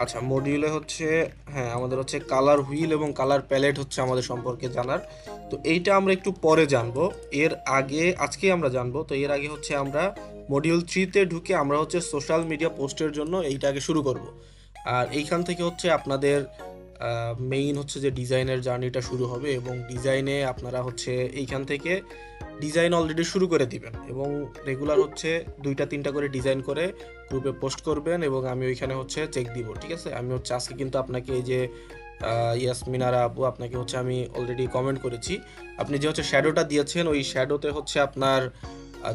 আচ্ছা, মডিউলে হচ্ছে, হ্যাঁ, আমাদের হচ্ছে কালার হুইল এবং কালার প্যালেট হচ্ছে আমাদের সম্পর্কে জানার। তো এইটা আমরা একটু পরে জানবো। এর আগে আজকে আমরা জানবো। তো এর আগে হচ্ছে আমরা মডিউল 3-তে ঢুকে আমরা হচ্ছে সোশ্যাল মিডিয়া পোস্টের জন্য এইটা আগে শুরু করব। আর এইখান থেকে হচ্ছে আপনাদের মেইন হচ্ছে যে ডিজাইনের জার্নিটা শুরু হবে, এবং ডিজাইনে আপনারা হচ্ছে এইখান থেকে ডিজাইন অলরেডি শুরু করে দিবেন, এবং রেগুলার হচ্ছে 2-3টা করে ডিজাইন করে গ্রুপে পোস্ট করবেন, এবং আমি ওইখানে হচ্ছে চেক দিব। ঠিক আছে, আমি হচ্ছে আজকে কিন্তু আপনাকে এই যে ইয়াসমিনারা আপু, আপনাকে হচ্ছে আমি অলরেডি কমেন্ট করেছি। আপনি যে হচ্ছে শ্যাডোটা দিয়েছেন, ওই শ্যাডোতে হচ্ছে আপনার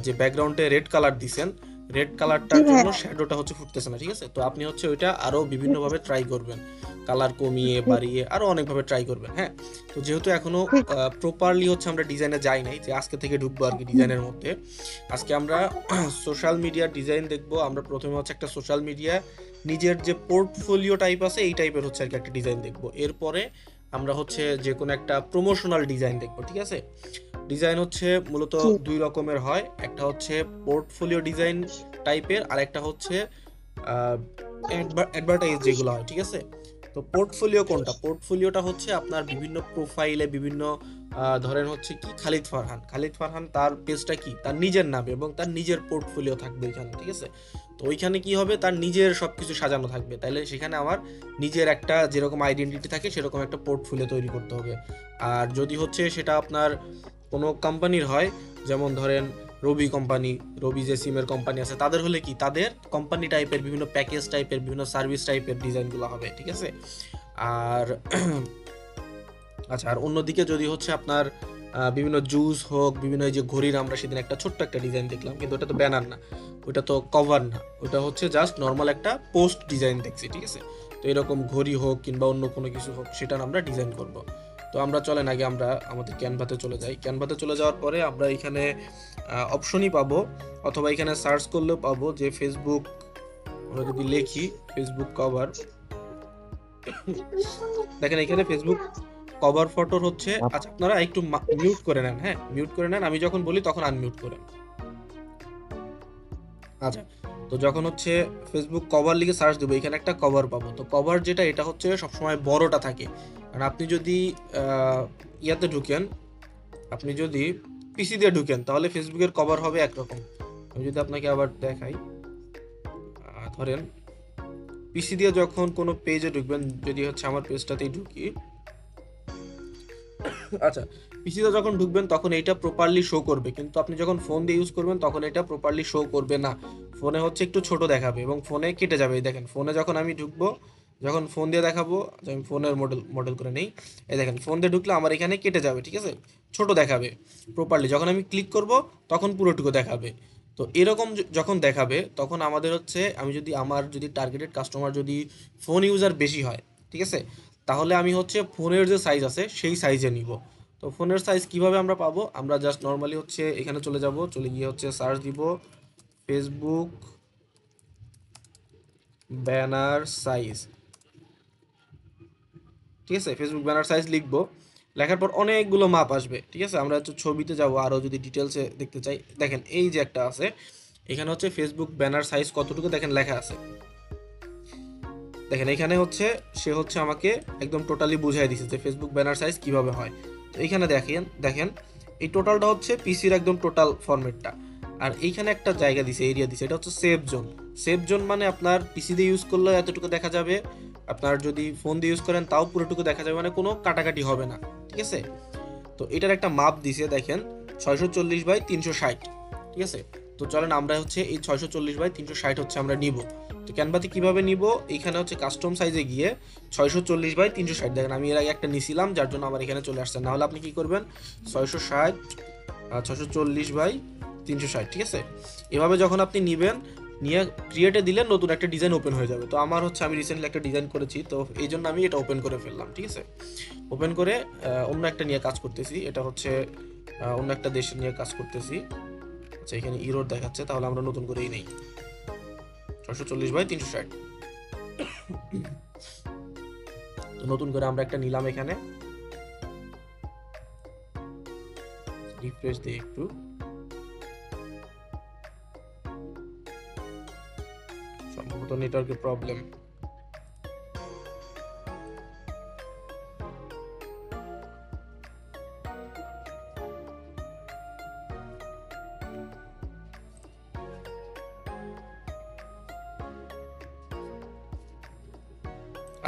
যে ব্যাকগ্রাউন্ডে রেড কালার দিছেন, রেড জি কালারটার জন্য ভাইয়া। শ্যাডোটা হচ্ছে ফুটতেছে না। ঠিক আছে, তো আপনি হচ্ছে ওইটা আরো বিভিন্নভাবে ট্রাই করবেন, কালার কমিয়ে বাড়িয়ে আরো অনেকভাবে ট্রাই করবেন। হ্যাঁ, তো যেহেতু এখনো ঠিক। প্রপারলি হচ্ছে আমরা ডিজাইনে যাই নাই, যে আজকে থেকে ঢুকবো আর কি ডিজাইনের মধ্যে। আজকে আমরা সোশ্যাল মিডিয়া ডিজাইন দেখবো। আমরা প্রথমে হচ্ছে একটা সোশ্যাল মিডিয়া নিজের যে পোর্টফোলিও টাইপ আছে এই টাইপের হচ্ছে আর কি একটা ডিজাইন দেখবো। এরপরে আমরা হচ্ছে যে কোনো একটা প্রমোশনাল ডিজাইন দেখবো। ঠিক আছে, ডিজাইন হচ্ছে মূলত জি। দুই রকমের হয়, একটা হচ্ছে পোর্টফোলিও ডিজাইন টাইপের, আর একটা হচ্ছে অ্যাডভার্টাইজ যেগুলো হয়। ঠিক আছে, তো পোর্টফোলিও কোনটা? পোর্টফোলিওটা হচ্ছে আপনার বিভিন্ন প্রোফাইলে বিভিন্ন ধরেন হচ্ছে কি খালিদ ফারহান, খালিদ ফারহান তার পেজটা কি তার নিজের নামে এবং তার নিজের পোর্টফোলিও থাকবে এখানে। ঠিক আছে, তো ওইখানে কি হবে, তার নিজের সবকিছু সাজানো থাকবে, তাইলে সেখানে আমার নিজের একটা যেরকম আইডেন্টিটি থাকে সেরকম একটা পোর্টফোলিও তৈরি করতে হবে। আর যদি হচ্ছে সেটা আপনার কোনো কোম্পানির হয়, যেমন ধরেন রবি কোম্পানি, রবি যে সিমের কোম্পানি আছে তাদের হলে কি তাদের কোম্পানি টাইপের বিভিন্ন প্যাকেজ টাইপের বিভিন্ন সার্ভিস টাইপের ডিজাইনগুলো হবে। ঠিক আছে, আর আচ্ছা, আর অন্যদিকে যদি হচ্ছে আপনার বিভিন্ন জুস হোক, বিভিন্ন এই যে ঘড়ির, আমরা সেদিন একটা ছোট্ট একটা ডিজাইন দেখলাম, কিন্তু ওটা তো ব্যানার না, ওটা তো কভার না, ওটা হচ্ছে জাস্ট নর্মাল একটা পোস্ট ডিজাইন দেখছি। ঠিক আছে, তো এরকম ঘড়ি হোক কিংবা অন্য কোনো কিছু হোক সেটার আমরা ডিজাইন করব। তো আমরা চলেন আগে আমরা আমাদের ক্যানভাতে চলে যাই। ক্যানভাতে চলে যাওয়ার পরে আমরা এখানে অপশনই পাবো, অথবা এখানে সার্চ করলেও পাবো যে ফেসবুক, আমরা যদি লিখি ফেসবুক কভার, দেখেন এখানে ফেসবুক কভার ফটোর হচ্ছে। আচ্ছা, আপনারা একটু মিউট করে নেন, হ্যাঁ মিউট করে নেন, আমি যখন বলি তখন আনমিউট করেন। আচ্ছা, তো যখন হচ্ছে ফেসবুক কভার লিখে সার্চ দেবো, এখানে একটা কভার পাবো। তো কভার যেটা, এটা হচ্ছে সবসময় বড়টা থাকে। কারণ আপনি যদি ইয়াতে ঢুকেন, আপনি যদি পিসি দিয়ে ঢুকেন তাহলে ফেসবুকের কভার হবে একরকম। আমি যদি আপনাকে আবার দেখাই, ধরেন পিসি দিয়ে যখন কোনো পেজে ঢুকবেন, যদি হচ্ছে আমার পেজটাতেই ঢুকি, আচ্ছা, পিসিতে যখন ঢুকবেন তখন এইটা প্রপারলি শো করবে, কিন্তু আপনি যখন ফোন দিয়ে ইউজ করবেন তখন এটা প্রপারলি শো করবে না। ফোনে হচ্ছে একটু ছোট দেখাবে এবং ফোনে কেটে যাবে। এই দেখেন ফোনে যখন আমি ঢুকবো, যখন ফোন দিয়ে দেখাবো, যে আমি ফোনের মডেল মডেল করে নেই, এই দেখেন ফোন দিয়ে ঢুকলে আমার এখানে কেটে যাবে। ঠিক আছে, ছোট দেখাবে। প্রপারলি যখন আমি ক্লিক করব তখন পুরোটুকু দেখাবে। তো এরকম যখন দেখাবে তখন আমাদের হচ্ছে, আমি যদি আমার যদি টার্গেটেড কাস্টমার যদি ফোন ইউজার বেশি হয়, ঠিক আছে, তাহলে আমি হচ্ছে ফোনের যে সাইজ আছে সেই সাইজে নিব। তো ফোনের সাইজ কিভাবে আমরা পাবো? আমরা জাস্ট নর্মালি হচ্ছে এখানে চলে যাব, চলে গিয়ে হচ্ছে সার্চ দিব ফেসবুক ব্যানার সাইজ। ঠিক আছে, ফেসবুক ব্যানার সাইজ লিখবো, লেখার পর অনেকগুলো মাপ আসবে। ঠিক আছে, আমরা হচ্ছে ছবিতে যাব, আরও যদি ডিটেলসে দেখতে চাই, দেখেন এই যে একটা আছে, এখানে হচ্ছে ফেসবুক ব্যানার সাইজ কতটুকু দেখেন লেখা আছে। দেখেন এখানে হচ্ছে সে হচ্ছে আমাকে একদম টোটালি বুঝাই দিছে যে ফেসবুক ব্যানার সাইজ কিভাবে হয়। তো এইখানে দেখেন দেখেন এই টোটালটা হচ্ছে পিসির একদম টোটাল ফরম্যাটটা। আর এইখানে একটা জায়গা দিছে, এরিয়া দিছে, এটা হচ্ছে সেভ জোন। সেভ জোন মানে আপনার পিসি দিয়ে ইউজ করলে এতটুকু দেখা যাবে, আপনার যদি ফোন দিয়ে ইউজ করেন তাও পুরোটুকু দেখা যাবে, মানে কোনো কাটাকাটি হবে না। ঠিক আছে, তো এটার একটা মাপ দিছে দেখেন, 640 বাই 360। ঠিক আছে, তো চলেন আমরা হচ্ছে এই 640 বাই 360 হচ্ছে আমরা নিব। তো ক্যানভাতে কিভাবে নিব, এইখানে হচ্ছে কাস্টম সাইজে গিয়ে 640 বাই 360, দেখেন আমি এর আগে একটা নিছিলাম যার জন্য আমার এখানে চলে আসছে। না হলে আপনি কি করবেন, 660 640 বাই 360। ঠিক আছে, এভাবে যখন আপনি নিবেন, নিয়ে ক্রিয়েটে দিলে নতুন একটা ডিজাইন ওপেন হয়ে যাবে। তো আমার হচ্ছে আমি রিসেন্টলি একটা ডিজাইন করেছি, তো এই জন্য আমি এটা ওপেন করে ফেললাম। ঠিক আছে, ওপেন করে অন্য একটা নিয়ে কাজ করতেছি, এটা হচ্ছে অন্য একটা দেশ নিয়ে কাজ করতেছি। আচ্ছা, এখানে ইরোর দেখাচ্ছে, তাহলে আমরা নতুন করেই নেই 640 বাই 360। তো নতুন করে আমরা একটা নিলাম এখানে, রিফ্রেশ দিই একটু। সম্ভবত নেটওয়ার্কের প্রবলেম।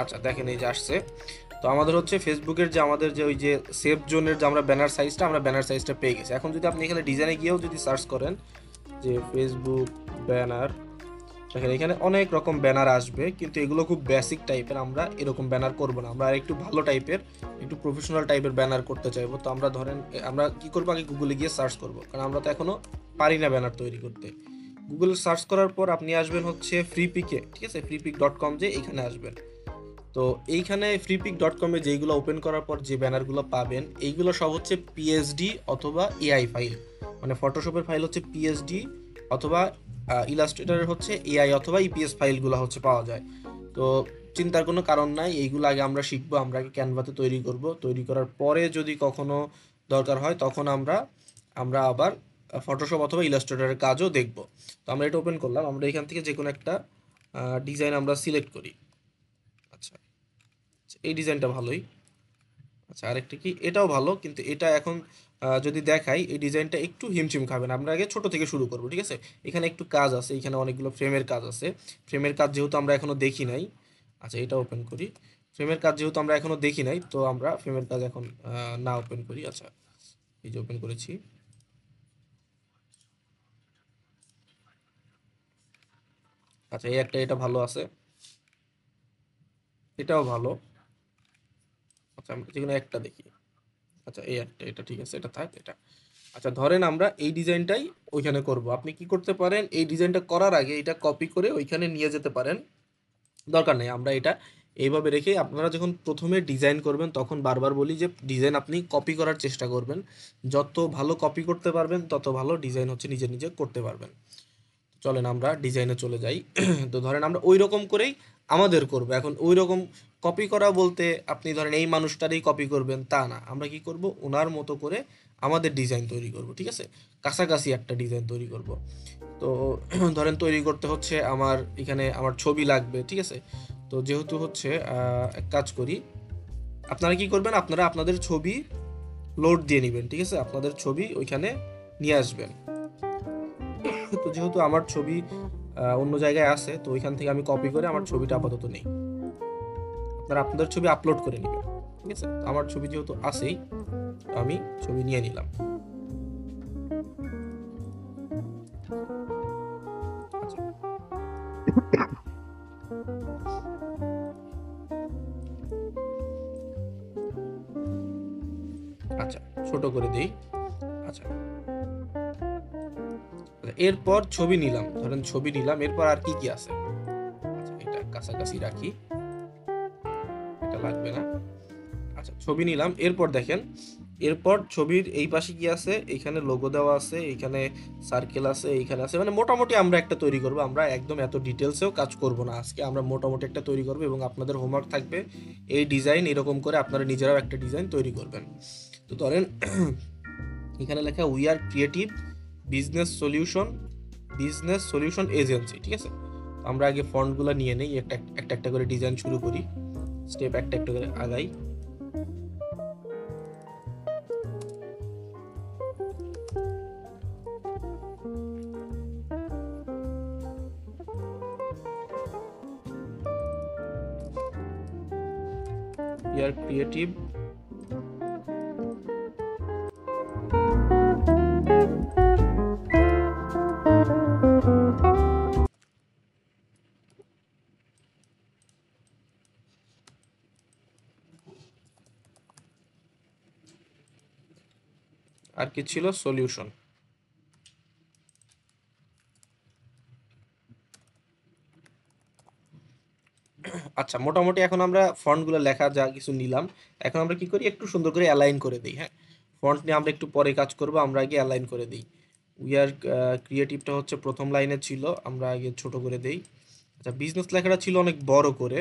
আচ্ছা দেখেন এই যে আসছে। তো আমাদের হচ্ছে ফেসবুকের যে আমাদের যে ওই যে সেভ জোনের যে আমরা ব্যানার সাইজটা পেয়ে গেছি। এখন যদি আপনি এখানে ডিজাইনে গিয়েও যদি সার্চ করেন যে ফেসবুক ব্যানার, দেখেন এখানে অনেক রকম ব্যানার আসবে, কিন্তু এগুলো খুব বেসিক টাইপের। আমরা এরকম ব্যানার করব না, আমরা একটু ভালো টাইপের, একটু প্রফেশনাল টাইপের ব্যানার করতে চাইবো। তো আমরা ধরেন আমরা কি করবো, আগে গুগলে গিয়ে সার্চ করব, কারণ আমরা তো এখনো পারি না ব্যানার তৈরি করতে। গুগলে সার্চ করার পর আপনি আসবেন হচ্ছে ফ্রিপিকে, ঠিক আছে, freepik.com, যে এখানে আসবেন। তো এইখানে freepik.com-এ যেইগুলো ওপেন করার পর যে ব্যানারগুলো পাবেন, এইগুলো সব হচ্ছে পিএসডি অথবা এআই ফাইল। মানে ফটোশপের ফাইল হচ্ছে পিএসডি, অথবা ইলাস্ট্রেটরের হচ্ছে এআই অথবা ইপিএস ফাইলগুলো হচ্ছে পাওয়া যায়। তো চিন্তার কোনো কারণ নাই, এইগুলো আগে আমরা শিখবো। আমরা আগে ক্যানভাতে তৈরি করব, তৈরি করার পরে যদি কখনো দরকার হয় তখন আমরা আমরা আবার ফটোশপ অথবা ইলাস্ট্রেটরের কাজও দেখব। তো আমরা এটা ওপেন করলাম, আমরা এখান থেকে যে কোনো একটা ডিজাইন আমরা সিলেক্ট করি। আচ্ছা, এই ডিজাইনটা ভালোই। আচ্ছা, আরেকটা কি, এটাও ভালো, কিন্তু এটা এখন যদি দেখাই, এই ডিজাইনটা একটু হিমশিম খাবেন। আমরা আগে ছোট থেকে শুরু করব, ঠিক আছে। এখানে একটু কাজ আছে, এখানে অনেকগুলো ফ্রেমের কাজ আছে। ফ্রেমের কাজ যেহেতু আমরা এখনো দেখি নাই, আচ্ছা এটা ওপেন করি। ফ্রেমের কাজ যেহেতু আমরা এখনো দেখি নাই, তো আমরা ফ্রেমের কাজ এখন না ওপেন করি। আচ্ছা, এই যে ওপেন করেছি। আচ্ছা, এই একটা, এটা ভালো আছে, এটাও ভালো। আচ্ছা, আমরা যে কোনো একটা দেখি। আচ্ছা, এই একটা, এটা ঠিক আছে, এটা থাক, এটা। আচ্ছা, ধরেন আমরা এই ডিজাইনটাই ওইখানে করব। আপনি কি করতে পারেন, এই ডিজাইনটা করার আগে এটা কপি করে ওইখানে নিয়ে যেতে পারেন, দরকার নেই। আমরা এটা এইভাবে রেখে, আপনারা যখন প্রথমে ডিজাইন করবেন তখন বারবার বলি যে ডিজাইন আপনি কপি করার চেষ্টা করবেন। যত ভালো কপি করতে পারবেন তত ভালো ডিজাইন হচ্ছে নিজে নিজে করতে পারবেন। চলেন আমরা ডিজাইনে চলে যাই। তো ধরেন আমরা ওই রকম করেই আমাদের করব। এখন ওই রকম কপি করা বলতে আপনি ধরেন এই মানুষটারই কপি করবেন তা না, আমরা কি করব, ওনার মতো করে আমাদের ডিজাইন তৈরি করব, ঠিক আছে। কাছাকাছি একটা ডিজাইন তৈরি করব। তো ধরেন তৈরি করতে হচ্ছে আমার এখানে আমার ছবি লাগবে, ঠিক আছে। তো যেহেতু হচ্ছে এক কাজ করি, আপনারা কি করবেন, আপনারা আপনাদের ছবি লোড দিয়ে নেবেন, ঠিক আছে। আপনাদের ছবি ওইখানে নিয়ে আসবেন। তো যেহেতু আমার ছবি অন্য জায়গায় আছে, তো ওইখান থেকে আমি কপি করে আমার ছবিটা আপাতত নেই। আপনারা আপনাদের ছবি আপলোড করে নেবেন, ঠিক আছে। তো আমার ছবি যেহেতু আছেই, তো আমি ছবি নিয়ে নিলাম। আচ্ছা, আচ্ছা, ছোট করে দেই। আচ্ছা, এরপর ছবি নিলাম, ধরেন ছবি নিলাম, এরপর আর কি কি আছে। আচ্ছা, এটা কাছাকাছি রাখি, এটা লাগবে না। আচ্ছা, ছবি নিলাম, এরপর দেখেন, এরপর ছবির এই পাশে কি আছে, এইখানে লোগো দেওয়া আছে, এইখানে সার্কেল আছে, এইখানে আছে। মানে মোটামুটি আমরা একটা তৈরি করব। আমরা একদম এত ডিটেলসেও কাজ করব না আজকে, আমরা মোটামুটি একটা তৈরি করব, এবং আপনাদের হোমওয়ার্ক থাকবে এই ডিজাইন এরকম করে আপনারা নিজেরাও একটা ডিজাইন তৈরি করবেন। তো ধরেন এখানে লেখা we are creative business solution business solution agency, ঠিক আছে। আমরা আগে ফন্টগুলো নিয়ে নেই, একটা একটা একটা করে ডিজাইন শুরু করি, স্টেপ একটা একটা করে আগাই। We are creative. আর কি ছিল, সলিউশন। আচ্ছা, মোটামুটি এখন আমরা ফন্টগুলো লেখা যা কিছু নিলাম, এখন আমরা কি করি, একটু সুন্দর করে অ্যালাইন করে দিই। হ্যাঁ, ফন্ট নিয়ে আমরা একটু পরে কাজ করব, আমরা আগে অ্যালাইন করে দিই। উই আর ক্রিয়েটিভটা হচ্ছে প্রথম লাইনে ছিল, আমরা আগে ছোট করে দেই। আচ্ছা, বিজনেস লেখাটা ছিল অনেক বড় করে,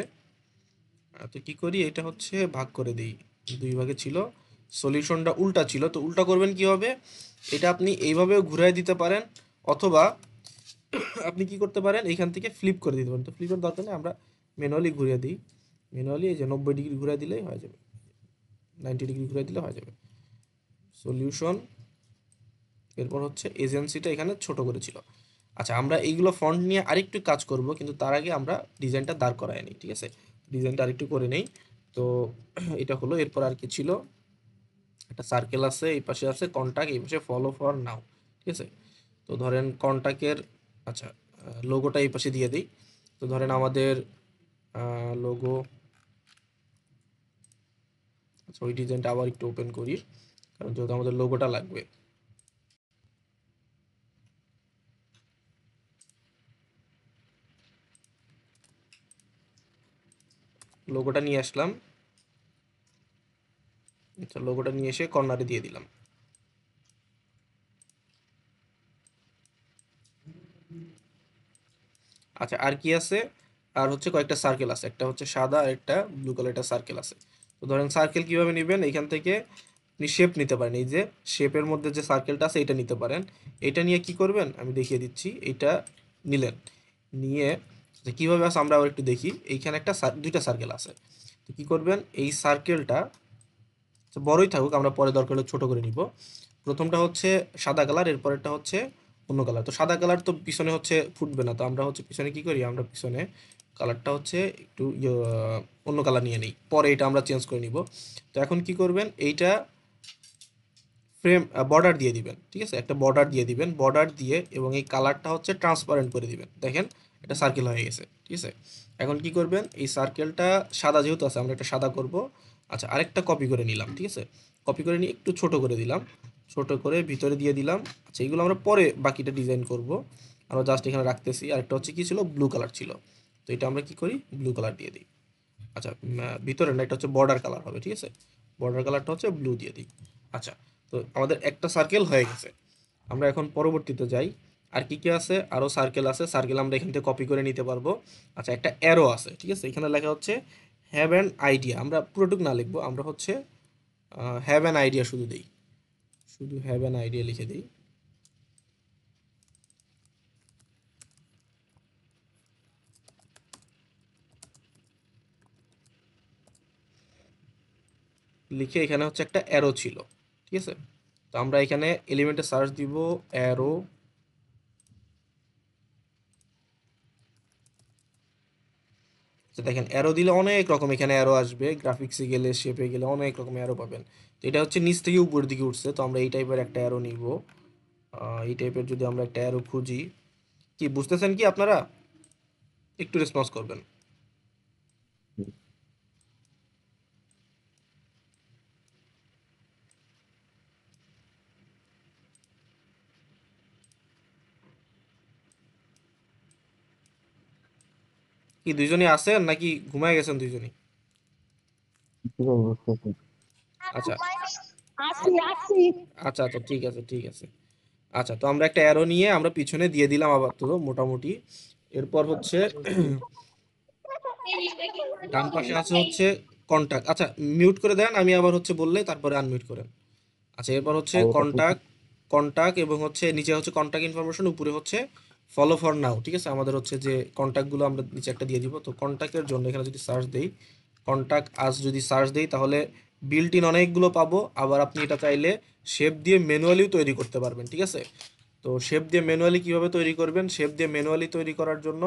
তো কি করি, এটা হচ্ছে ভাগ করে দিই, দুই ভাগে ছিল। সলিউশনটা উল্টা ছিল, তো উল্টা করবেন কি হবে, এটা আপনি এইভাবেও ঘুরাই দিতে পারেন, অথবা আপনি কি করতে পারেন, এইখান থেকে ফ্লিপ করে দিতে পারেন। তো ফ্লিপের দরকার নেই, আমরা ম্যানুয়ালি ঘুরিয়ে দিই। ম্যানুয়ালি এই যে 90 ডিগ্রি ঘুরিয়ে দিলেই হয়ে যাবে, 90 ডিগ্রি ঘুরিয়ে দিলে হয়ে যাবে সলিউশন। এরপর হচ্ছে এজেন্সিটা এখানে ছোট করেছিল। আচ্ছা, আমরা এইগুলো ফন্ট নিয়ে আরেকটু কাজ করব, কিন্তু তার আগে আমরা ডিজাইনটা দাঁড় করায় নিই, ঠিক আছে। ডিজাইনটা আরেকটু করে নেই। তো এটা হলো, এরপর আর কি ছিল, একটা সার্কেল আছে, এই পাশে আছে কন্টাক্ট, এই পাশে ফলো ফর নাও, ঠিক আছে। তো ধরেন কন্টাক্টের, আচ্ছা, লোগোটা এই পাশে দিয়ে দিই। তো ধরেন আমাদের লোগো, আচ্ছা ওই ডিজাইনটা আবার একটু ওপেন করি, কারণ যেহেতু আমাদের লোগোটা লাগবে। লোগোটা নিয়ে আসলাম, আচ্ছা লোগোটা নিয়ে এসে কর্নারে দিয়ে দিলাম। আচ্ছা আর কি আছে, আর হচ্ছে কয়েকটা সার্কেল আছে, একটা হচ্ছে সাদা আর একটা ব্লু কালার, একটা সার্কেল আছে। তো ধরেন সার্কেল কিভাবে নেবেন, এখান থেকে আপনি শেপ নিতে পারেন, এই যে শেপের মধ্যে যে সার্কেলটা আছে এটা নিতে পারেন। এটা নিয়ে কি করবেন আমি দেখিয়ে দিচ্ছি, এইটা নিলেন, নিয়ে আচ্ছা, কিভাবে আছে আমরা আবার একটু দেখি। এইখানে একটা দুইটা সার্কেল আছে। তো কি করবেন, এই সার্কেলটা বড়ই থাকুক, আমরা পরে দরকার হলে ছোট করে নিব। প্রথমটা হচ্ছে সাদা কালার, এরপরেরটা হচ্ছে অন্য কালার। তো সাদা কালার তো পিছনে হচ্ছে ফুটবে না, তো আমরা হচ্ছে পিছনে কি করি, আমরা পিছনে কালারটা হচ্ছে একটু অন্য কালার নিয়ে নিই, পরে এটা আমরা চেঞ্জ করে নিব। তো এখন কি করবেন, এইটা ফ্রেম বর্ডার দিয়ে দিবেন, ঠিক আছে, একটা বর্ডার দিয়ে দিবেন, বর্ডার দিয়ে এবং এই কালারটা হচ্ছে ট্রান্সপারেন্ট করে দিবেন, দেখেন এটা সার্কেল হয়ে গেছে, ঠিক আছে। এখন কি করবেন, এই সার্কেলটা সাদা যেহেতু আছে আমরা একটা সাদা করব। আচ্ছা আরেকটা কপি করে নিলাম, ঠিক আছে, কপি করে নিয়ে একটু ছোট করে দিলাম, ছোট করে ভিতরে দিয়ে দিলাম। আচ্ছা এগুলো আমরা পরে বাকিটা ডিজাইন করব, আমরা জাস্ট এখানে রাখতেছি। আরেকটা হচ্ছে কি ছিল, ব্লু কালার ছিল, তো এটা আমরা কি করি, ব্লু কালার দিয়ে দিই। আচ্ছা ভিতরে না, এটা হচ্ছে বর্ডার কালার হবে, ঠিক আছে, বর্ডার কালারটা হচ্ছে ব্লু দিয়ে দিই। আচ্ছা, তো আমাদের একটা সার্কেল হয়ে গেছে। আমরা এখন পরবর্তীতে যাই, আর কি কি আছে, আরও সার্কেল আছে, সার্কেল আমরা এখান থেকে কপি করে নিতে পারবো। আচ্ছা একটা অ্যারো আছে, ঠিক আছে, এখানে লেখা হচ্ছে হ্যাভ অ্যান আইডিয়া, আমরা পুরোটুক না লিখবো, আমরা হচ্ছে হ্যাভ অ্যান আইডিয়া শুধু দিই, শুধু হ্যাভ অ্যান আইডিয়া লিখে দিই। লিখে এখানে হচ্ছে একটা অ্যারো ছিল, ঠিক আছে। তো আমরা এখানে এলিমেন্টে সার্চ দিব অ্যারো। তো দেখেন অ্যারো দিলে অনেক রকম এখানে অ্যারো আসবে, গ্রাফিক্সে গেলে শেপে গেলে অনেক রকম অ্যারো পাবেন। তো এটা হচ্ছে নিচ থেকে উপরের দিকে উঠছে, তো আমরা এই টাইপের একটা অ্যারো নিব। এই টাইপের যদি আমরা একটা অ্যারো খুঁজি, কি বুঝতেছেন কি আপনারা, একটু রেসপন্স করবেন। কি দুইজনই আছেন নাকি ঘুমায় গেছেন দুইজনই? জি ভাই, বুঝতেছি। আচ্ছা আছি আছি। আচ্ছা আচ্ছা, ঠিক আছে ঠিক আছে। আচ্ছা তো আমরা একটা অ্যারো নিয়ে আমরা পিছনে দিয়ে দিলাম আবার, তো মোটামুটি। এরপর হচ্ছে ডান পাশে আছে হচ্ছে কন্টাক্ট, আচ্ছা মিউট করে দেন, আমি আবার হচ্ছে বললে তারপরে আনমিউট করেন। আচ্ছা এরপর হচ্ছে আর এটা কি? কন্টাক্ট, কন্টাক্ট এবং হচ্ছে নিচে হচ্ছে কন্টাক্ট ইনফরমেশন, উপরে হচ্ছে ফলো ফর নাও, ঠিক আছে। আমাদের হচ্ছে যে কন্টাক্টগুলো আমরা নিচে একটা দিয়ে দিব। তো কন্টাক্টের জন্য এখানে যদি সার্চ দেই, কন্টাক্ট আস যদি সার্চ দেই, তাহলে বিল্ট ইন অনেকগুলো পাবো। আবার আপনি এটা চাইলে শেপ দিয়ে ম্যানুয়ালিও তৈরি করতে পারবেন, ঠিক আছে। তো শেপ দিয়ে ম্যানুয়ালি কিভাবে তৈরি করবেন, শেপ দিয়ে ম্যানুয়ালি তৈরি করার জন্য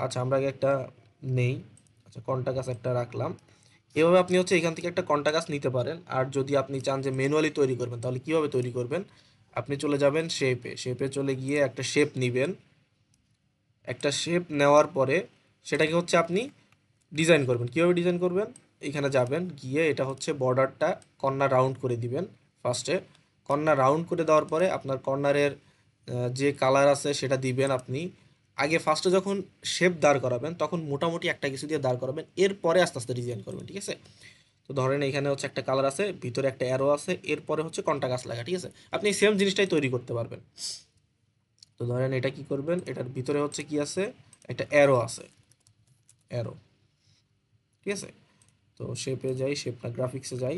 আচ্ছা আমরা আগে একটা নেই, আচ্ছা কন্টাক্ট আস একটা রাখলাম। এভাবে আপনি হচ্ছে এখান থেকে একটা কন্টা গাছ নিতে পারেন। আর যদি আপনি চান যে ম্যানুয়ালি তৈরি করবেন, তাহলে কিভাবে তৈরি করবেন, আপনি চলে যাবেন শেপে, শেপে চলে গিয়ে একটা শেপ নেবেন। একটা শেপ নেওয়ার পরে সেটাকে হচ্ছে আপনি ডিজাইন করবেন। কিভাবে ডিজাইন করবেন, এখানে যাবেন, গিয়ে এটা হচ্ছে বর্ডারটা কর্নার রাউন্ড করে দিবেন ফার্স্টে। কর্নার রাউন্ড করে দেওয়ার পরে আপনার কর্নারের যে কালার আছে সেটা দিবেন আপনি। আগে ফার্স্টে যখন শেপ দাঁড় করাবেন তখন মোটামুটি একটা কিছু দিয়ে দাঁড় করাবেন, এরপরে আস্তে আস্তে ডিজাইন করবেন, ঠিক আছে। তো ধরেন এখানে হচ্ছে একটা কালার আছে, ভিতরে একটা অ্যারো আছে, এরপরে হচ্ছে কন্টা গাছ লাগা, ঠিক আছে। আপনি সেম জিনিসটাই তৈরি করতে পারবেন। তো ধরেন এটা কি করবেন, এটার ভিতরে হচ্ছে কি আছে, একটা অ্যারো আছে, অ্যারো, ঠিক আছে। তো শেপে যাই, শেপ না গ্রাফিক্সে যাই,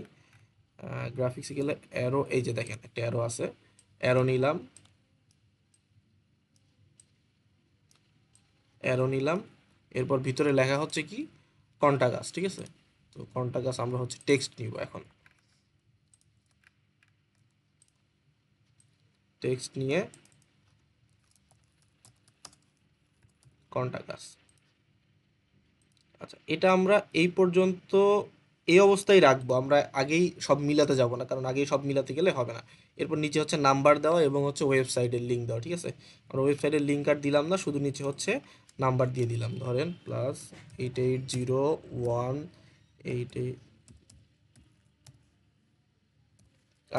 গ্রাফিক্সে গেলে অ্যারো, এই যে দেখেন একটা অ্যারো আছে, অ্যারো নিলাম, অ্যারো নিলাম। এরপর ভিতরে লেখা হচ্ছে কি, কন্টা গাছ, ঠিক আছে। তো কন্টা গাছ আমরা হচ্ছে টেক্সট নিব এখন, টেক্সট নিয়ে কন্টা গাছ। আচ্ছা, এটা আমরা এই পর্যন্ত এই অবস্থায় রাখবো, আমরা আগেই সব মিলাতে যাব না, কারণ আগেই সব মিলাতে গেলে হবে না। এরপর নিচে হচ্ছে নাম্বার দেওয়া এবং হচ্ছে ওয়েবসাইটের লিঙ্ক দেওয়া, ঠিক আছে। আমরা ওয়েবসাইটের লিঙ্ক আর দিলাম না, শুধু নিচে হচ্ছে নাম্বার দিয়ে দিলাম, ধরেন +880188।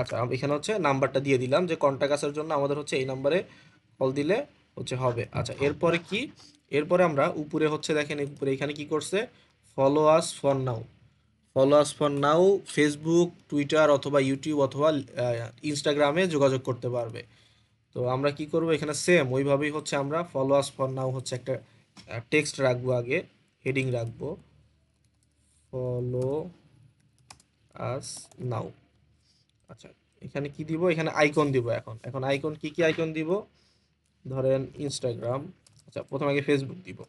আচ্ছা, এখানে হচ্ছে নাম্বারটা দিয়ে দিলাম যে কন্ট্যাক্ট আসার জন্য আমাদের হচ্ছে এই নাম্বারে কল দিলে হচ্ছে হবে। আচ্ছা, এরপরে কি, এরপরে আমরা উপরে হচ্ছে দেখেন উপরে এখানে কি করছে, follow us for now. Follow us for now Facebook, Twitter অথবা ইউটিউব অথবা ইনস্টাগ্রামে যোগাযোগ করতে পারবে। তো আমরা কি করব, এখানে সেম ওইভাবেই হচ্ছে আমরা ফলো আস ফর নাও হচ্ছে একটা টেক্সট রাখবো, আগে হেডিং রাখবো ফলো আস নাও। আচ্ছা, এখানে কি দিব, এখানে আইকন দিব। এখন এখন আইকন কি কি আইকন দিব, ধরেন ইনস্টাগ্রাম। আচ্ছা, প্রথমে আগে ফেসবুক দিব,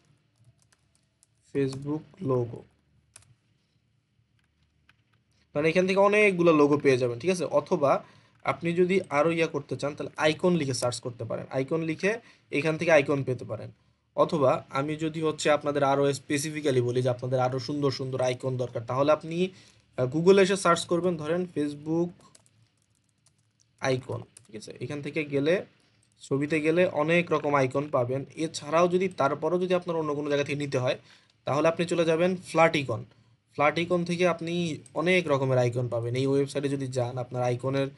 ফেসবুক লোগো। মানে এখান থেকে অনেকগুলো লোগো পেয়ে যাবেন, ঠিক আছে। অথবা আপনি যদি আরো ইয়া করতে চান তাহলে আইকন লিখে সার্চ করতে পারেন, আইকন লিখে এখান থেকে আইকন পেতে পারেন। অথবা আমি যদি হচ্ছে আপনাদের আরো স্পেসিফিক্যালি বলি যে আপনাদের আরো সুন্দর সুন্দর আইকন দরকার, তাহলে আপনি গুগলে এসে সার্চ করবেন, ধরেন ফেসবুক আইকন, ঠিক আছে। এখান থেকে গেলে ছবিতে গেলে অনেক রকম আইকন পাবেন। এছাড়াও যদি তারপরও যদি আপনার অন্য কোনো জায়গা থেকে নিতে হয়, তাহলে আপনি চলে যাবেন ফ্ল্যাটিকন। ফ্ল্যাটিকন থেকে আপনি অনেক রকমের আইকন পাবেন। এই ওয়েবসাইটে যদি যান, আপনার আইকনের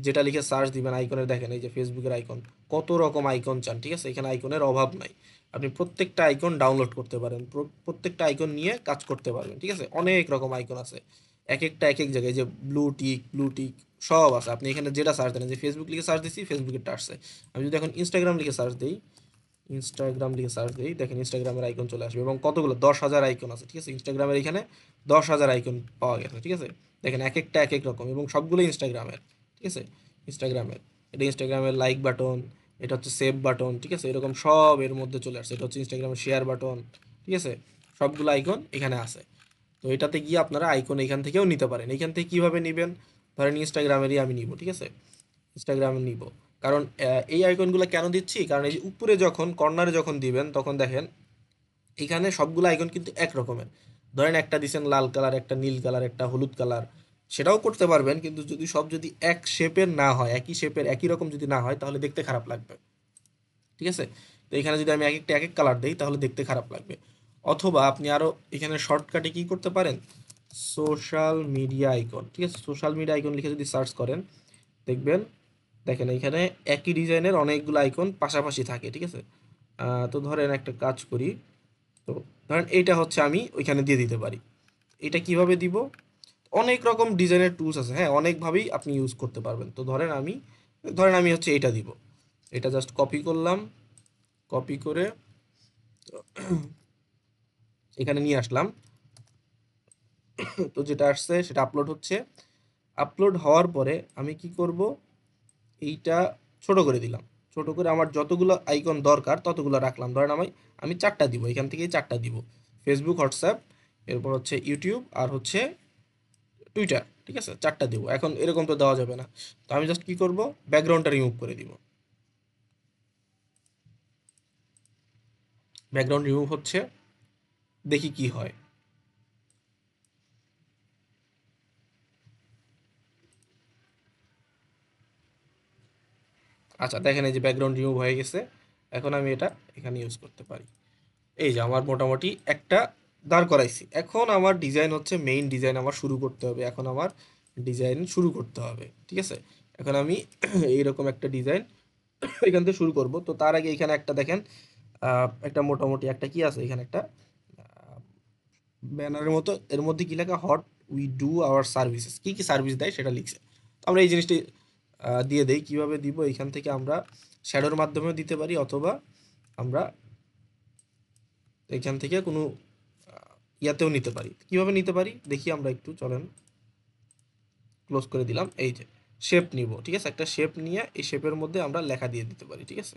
যেটা লিখে সার্চ দিবেন, আইকনের দেখেন এই যে ফেসবুকের আইকন, কত রকম আইকন চান, ঠিক আছে। এখানে আইকনের অভাব নাই, আপনি প্রত্যেকটা আইকন ডাউনলোড করতে পারেন, প্রত্যেকটা আইকন নিয়ে কাজ করতে পারবেন, ঠিক আছে। অনেক রকম আইকন আছে, এক একটা এক এক জায়গায়, যে ব্লু টিক সব আছে। আপনি এখানে যেটা সার্চ দেন, যে ফেসবুক লিখে সার্চ দিচ্ছি ফেসবুকেরটা আসছে। আমি যদি এখন ইনস্টাগ্রাম লিখে সার্চ দিই, দেখেন ইনস্টাগ্রামের আইকন চলে আসবে, এবং কতগুলো 10,000 আইকন আছে, ঠিক আছে। ইনস্টাগ্রামের এখানে 10,000 আইকন পাওয়া গেছে, ঠিক আছে। দেখেন এক একটা এক এক রকম, এবং সবগুলো ইনস্টাগ্রামের, ঠিক আছে। ইনস্টাগ্রামের, এটা ইনস্টাগ্রামের লাইক বাটন, এটা হচ্ছে সেভ বাটন, ঠিক আছে। এরকম সব এর মধ্যে চলে আসছে। এটা হচ্ছে ইনস্টাগ্রামের শেয়ার বাটন, ঠিক আছে। সবগুলো আইকন এখানে আছে। তো এটাতে গিয়ে আপনারা আইকন এখান থেকেও নিতে পারেন। এখান থেকে কিভাবে নেবেন, ধরেন ইনস্টাগ্রামেরই আমি নিব, ঠিক আছে। ইনস্টাগ্রামে নিব, কারণ এই আইকনগুলো কেন দিচ্ছি, কারণ এই যে উপরে যখন কর্নারে যখন দিবেন, তখন দেখেন এখানে সবগুলো আইকন কিন্তু এক রকমের। ধরেন একটা দিছেন লাল কালার, একটা নীল কালার, একটা হলুদ কালার, সেটাও করতে পারবেন, কিন্তু যদি সব যদি এক শেপের না হয়, একই শেপের একই রকম যদি না হয়, তাহলে দেখতে খারাপ লাগবে, ঠিক আছে। তো এখানে যদি আমি এক একটা এক এক কালার দিই, তাহলে দেখতে খারাপ লাগবে। অথবা আপনি আরো এখানে শর্টকাটে কি করতে পারেন, সোশ্যাল মিডিয়া আইকন, ঠিক আছে। সোশ্যাল মিডিয়া আইকন লিখে যদি সার্চ করেন, দেখবেন, দেখেন এখানে একই ডিজাইনের অনেকগুলো আইকন পাশাপাশি থাকে, ঠিক আছে। তো ধরেন একটা কাজ করি, তো ধরেন এইটা হচ্ছে আমি ওইখানে দিয়ে দিতে পারি। এটা কিভাবে দিব, অনেক রকম ডিজাইনের টুলস আছে, হ্যাঁ, অনেকভাবেই আপনি ইউজ করতে পারবেন। তো ধরেন আমি হচ্ছে এটা দিব, এটা জাস্ট কপি করলাম, কপি করে এখানে নিয়ে আসলাম। তো যেটা আসছে সেটা আপলোড হচ্ছে। আপলোড হওয়ার পরে আমি কি করব, এইটা ছোট করে দিলাম, ছোট করে আমার যতগুলো আইকন দরকার ততগুলো রাখলাম। ধরেন আমি 4টা দিব, এখান থেকেই 4টা দিব, ফেসবুক, হোয়াটসঅ্যাপ, এরপর হচ্ছে ইউটিউব, আর হচ্ছে টুইটার, ঠিক আছে। 4টা দিব। এখন এরকম তো দেওয়া যাবে না, তো আমি জাস্ট কি করব, ব্যাকগ্রাউন্ডটা রিমুভ করে দিব। ব্যাকগ্রাউন্ড রিমুভ হচ্ছে, দেখি কি হয়। আচ্ছা, দেখেন এই যে ব্যাকগ্রাউন্ড রিমুভ হয়ে গেছে। এখন আমি এটা এখানে ইউজ করতে পারি। এই যে আমার মোটামুটি একটা দাঁড় করাইছি। এখন আমার ডিজাইন হচ্ছে, মেইন ডিজাইন আমার শুরু করতে হবে। এখন আমার ডিজাইন শুরু করতে হবে, ঠিক আছে। এখন আমি এইরকম একটা ডিজাইন এখান থেকে শুরু করব। তো তার আগে এখানে একটা দেখেন, একটা মোটামুটি একটা কি আছে, এখানে একটা ব্যানারের মতো, এর মধ্যে কি লেখা, what we do our services, কি কি সার্ভিস দেয় সেটা লিখছে। তো আমরা এই জিনিসটি দিয়ে দেই। কিভাবে দিব, এখান থেকে আমরা শ্যাডোর মাধ্যমেও দিতে পারি, অথবা আমরা এখান থেকে কোনো ইয়াতেও নিতে পারি। কিভাবে নিতে পারি দেখি আমরা একটু, চলেন ক্লোজ করে দিলাম। এই যে শেপ নিব, ঠিক আছে। একটা শেপ নিয়ে এই শেপের মধ্যে আমরা লেখা দিয়ে দিতে পারি, ঠিক আছে।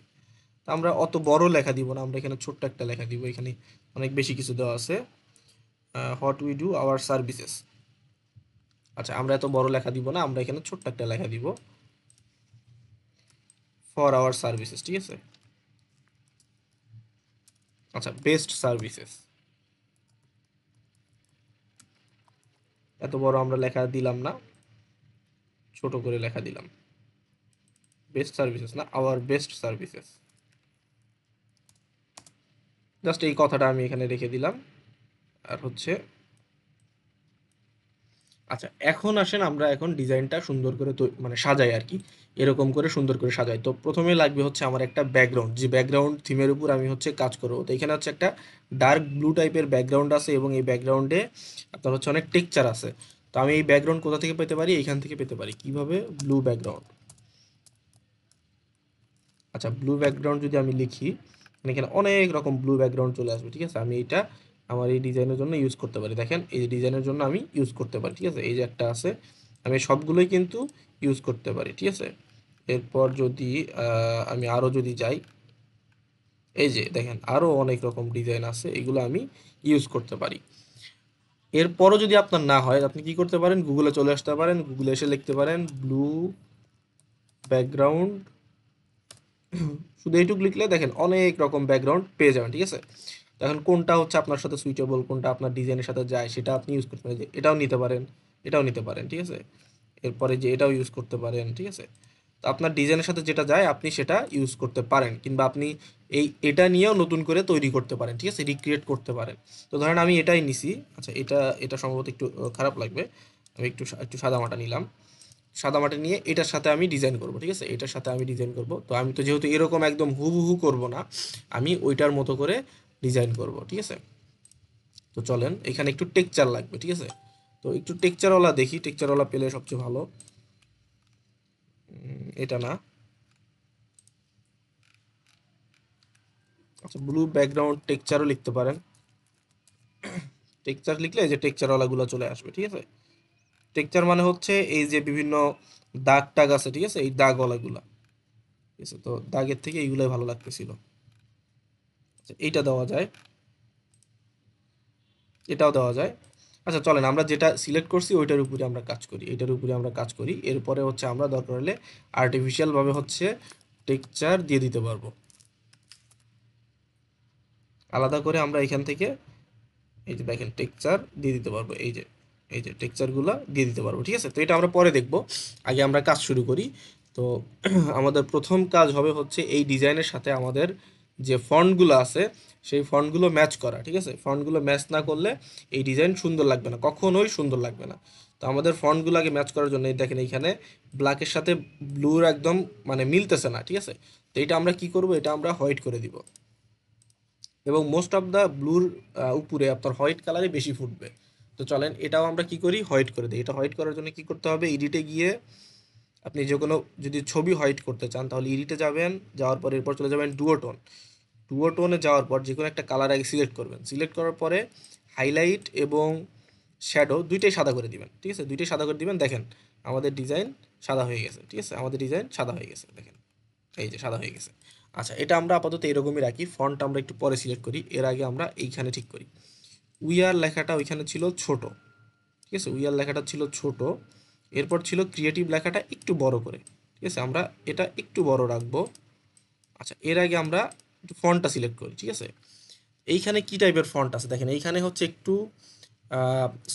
তো আমরা অত বড় লেখা দিব না, আমরা এখানে ছোট্ট একটা লেখা দিব। এখানে অনেক বেশি কিছু দেওয়া আছে, what we do our services. আচ্ছা, আমরা এত বড় লেখা দিব না, আমরা এখানে ছোট্ট একটা লেখা দিব, ফর আওয়ার সার্ভিসেস, ঠিক আছে। আচ্ছা, বেস্ট সার্ভিসেস, এত বড় আমরা লেখা দিলাম না, ছোট করে লেখা দিলাম। বেস্ট সার্ভিসেস না, আওয়ার বেস্ট সার্ভিসেস, জাস্ট এই কথাটা আমি এখানে রেখে দিলাম। আর হচ্ছে আচ্ছা, এখন আসেন আমরা এখন ডিজাইনটা সুন্দর করে মানে সাজাই আর কি, এরকম করে সুন্দর করে সাজাই। তো প্রথমে লাগবে হচ্ছে আমার একটা ব্যাকগ্রাউন্ড, যে ব্যাকগ্রাউন্ড থিমের উপর আমি হচ্ছে কাজ করবো। তো এখানে হচ্ছে একটা ডার্ক ব্লু টাইপের ব্যাকগ্রাউন্ড আছে এবং এই ব্যাকগ্রাউন্ডে আপনার হচ্ছে অনেক টেক্সচার আছে। তো আমি এই ব্যাকগ্রাউন্ড কোথা থেকে পেতে পারি? এখান থেকে পেতে পারি। কিভাবে? Blue background. আচ্ছা, ব্লু ব্যাকগ্রাউন্ড যদি আমি লিখি, এখানে অনেক রকম ব্লু ব্যাকগ্রাউন্ড চলে আসবে, ঠিক আছে। আমি এটা আমার এই ডিজাইনের জন্য ইউজ করতে পারি। দেখেন এই ডিজাইনের জন্য আমি ইউজ করতে পারি, ঠিক আছে। এই যে একটা আছে, আমি সবগুলোই কিন্তু ইউজ করতে পারি, ঠিক আছে। এরপর যদি আমি আরও যদি যাই, এই যে দেখেন আরও অনেক রকম ডিজাইন আছে, এগুলো আমি ইউজ করতে পারি। এরপরও যদি আপনার না হয়, আপনি কি করতে পারেন? গুগলে চলে আসতে পারেন, গুগলে এসে লিখতে পারেন ব্লু ব্যাকগ্রাউন্ড, শুধু এইটুকু লিখলে দেখেন অনেক রকম ব্যাকগ্রাউন্ড পেয়ে যাবেন, ঠিক আছে। এখন কোনটা হচ্ছে আপনার সাথে সুইটেবল, কোনটা আপনার ডিজাইনের সাথে যায়, সেটা আপনি ইউজ করতে পারেন। যে এটাও নিতে পারেন, এটাও নিতে পারেন, ঠিক আছে। এরপরে যে এটাও ইউজ করতে পারেন, ঠিক আছে। তো আপনার ডিজাইনের সাথে যেটা যায় আপনি সেটা ইউজ করতে পারেন, কিংবা আপনি এটা নিয়েও নতুন করে তৈরি করতে পারেন, ঠিক আছে, রিক্রিয়েট করতে পারেন। তো ধরেন আমি এটাই নিছি। আচ্ছা, এটা এটা সম্ভবত একটু খারাপ লাগবে, আমি একটু একটু সাদা মাটা নিলাম। সাদা মাটা নিয়ে এটার সাথে আমি ডিজাইন করব, ঠিক আছে, এটার সাথে আমি ডিজাইন করব। তো আমি তো যেহেতু এরকম একদম হুবহু করব না, আমি ওইটার মতো করে ডিজাইন করব, ঠিক আছে। তো চলেন, এখানে একটু টেক্সচার লাগবে, ঠিক আছে। তো একটু টেক্সচারওয়ালা দেখি, টেক্সচারওয়ালা পেলে সবচেয়ে ভালো। এটা না। আচ্ছা, ব্লু ব্যাকগ্রাউন্ড টেক্সচারও লিখতে পারেন। টেক্সচার লিখলে এই যে টেক্সচারওয়ালাগুলো চলে আসবে, ঠিক আছে। টেক্সচার মানে হচ্ছে এই যে বিভিন্ন দাগ টাগ আছে, ঠিক আছে, এই দাগওয়ালাগুলা, ঠিক আছে। তো দাগের থেকে এইগুলাই ভালো লাগতেছিল। আচ্ছা, এইটা দেওয়া যায়, এটাও দেওয়া যায়। আচ্ছা চলেন, আমরা যেটা সিলেক্ট করছি ওইটার উপরে আমরা কাজ করি, এটার উপরে আমরা কাজ করি। এরপরে হচ্ছে আমরা দরকার হলে আর্টিফিশিয়ালভাবে হচ্ছে টেক্সচার দিয়ে দিতে পারবো আলাদা করে। আমরা এখান থেকে এই যে দেখেন টেক্সচার দিয়ে দিতে পারবো, এই যে টেক্সচারগুলো দিয়ে দিতে পারবো, ঠিক আছে। তো এটা আমরা পরে দেখব, আগে আমরা কাজ শুরু করি। তো আমাদের প্রথম কাজ হবে হচ্ছে এই ডিজাইনের সাথে আমাদের যে ফন্টগুলো আছে সেই ফন্টগুলো ম্যাচ করা, ঠিক আছে। ফন্টগুলো ম্যাচ না করলে এই ডিজাইন সুন্দর লাগবে না, কখনোই সুন্দর লাগবে না। তো আমাদের ফন্টগুলো আগে ম্যাচ করার জন্য এই দেখেন এইখানে ব্ল্যাকের সাথে ব্লুর একদম মানে মিলতেছে না, ঠিক আছে। তো এটা আমরা কি করব? এটা আমরা হোয়াইট করে দিব, এবং মোস্ট অফ দ্য ব্লুর উপরে আপনার হোয়াইট কালারই বেশি ফুটবে। তো চলেন এটাও আমরা কি করি? হোয়াইট করে দিই। এটা হোয়াইট করার জন্য কি করতে হবে? এডিটে গিয়ে আপনি যে কোনো যদি ছবি হোয়াইট করতে চান তাহলে এডিটে যাবেন, যাওয়ার পর এরপর চলে যাবেন ডুওটোন। ডুওটোনে যাওয়ার পর যে কোনো একটা কালার আগে সিলেক্ট করবেন, সিলেক্ট করার পরে হাইলাইট এবং শ্যাডো দুইটাই সাদা করে দিবেন, ঠিক আছে। দুইটাই সাদা করে দিবেন, দেখেন আমাদের ডিজাইন সাদা হয়ে গেছে, ঠিক আছে। আমাদের ডিজাইন সাদা হয়ে গেছে, দেখেন এই যে সাদা হয়ে গেছে। আচ্ছা, এটা আমরা আপাতত এরকমই রাখি। ফন্ট আমরা একটু পরে সিলেক্ট করি, এর আগে আমরা এইখানে ঠিক করি। উই আর লেখাটা ওইখানে ছিল ছোট, ঠিক আছে, উই আর লেখাটা ছিল ছোট। এরপর ছিল ক্রিয়েটিভ লেখাটা একটু বড় করে, ঠিক আছে, আমরা এটা একটু বড় রাখবো। আচ্ছা, এর আগে আমরা একটু ফন্টটা সিলেক্ট করি, ঠিক আছে। এইখানে কি টাইপের ফন্ট আছে দেখেন, এইখানে হচ্ছে একটু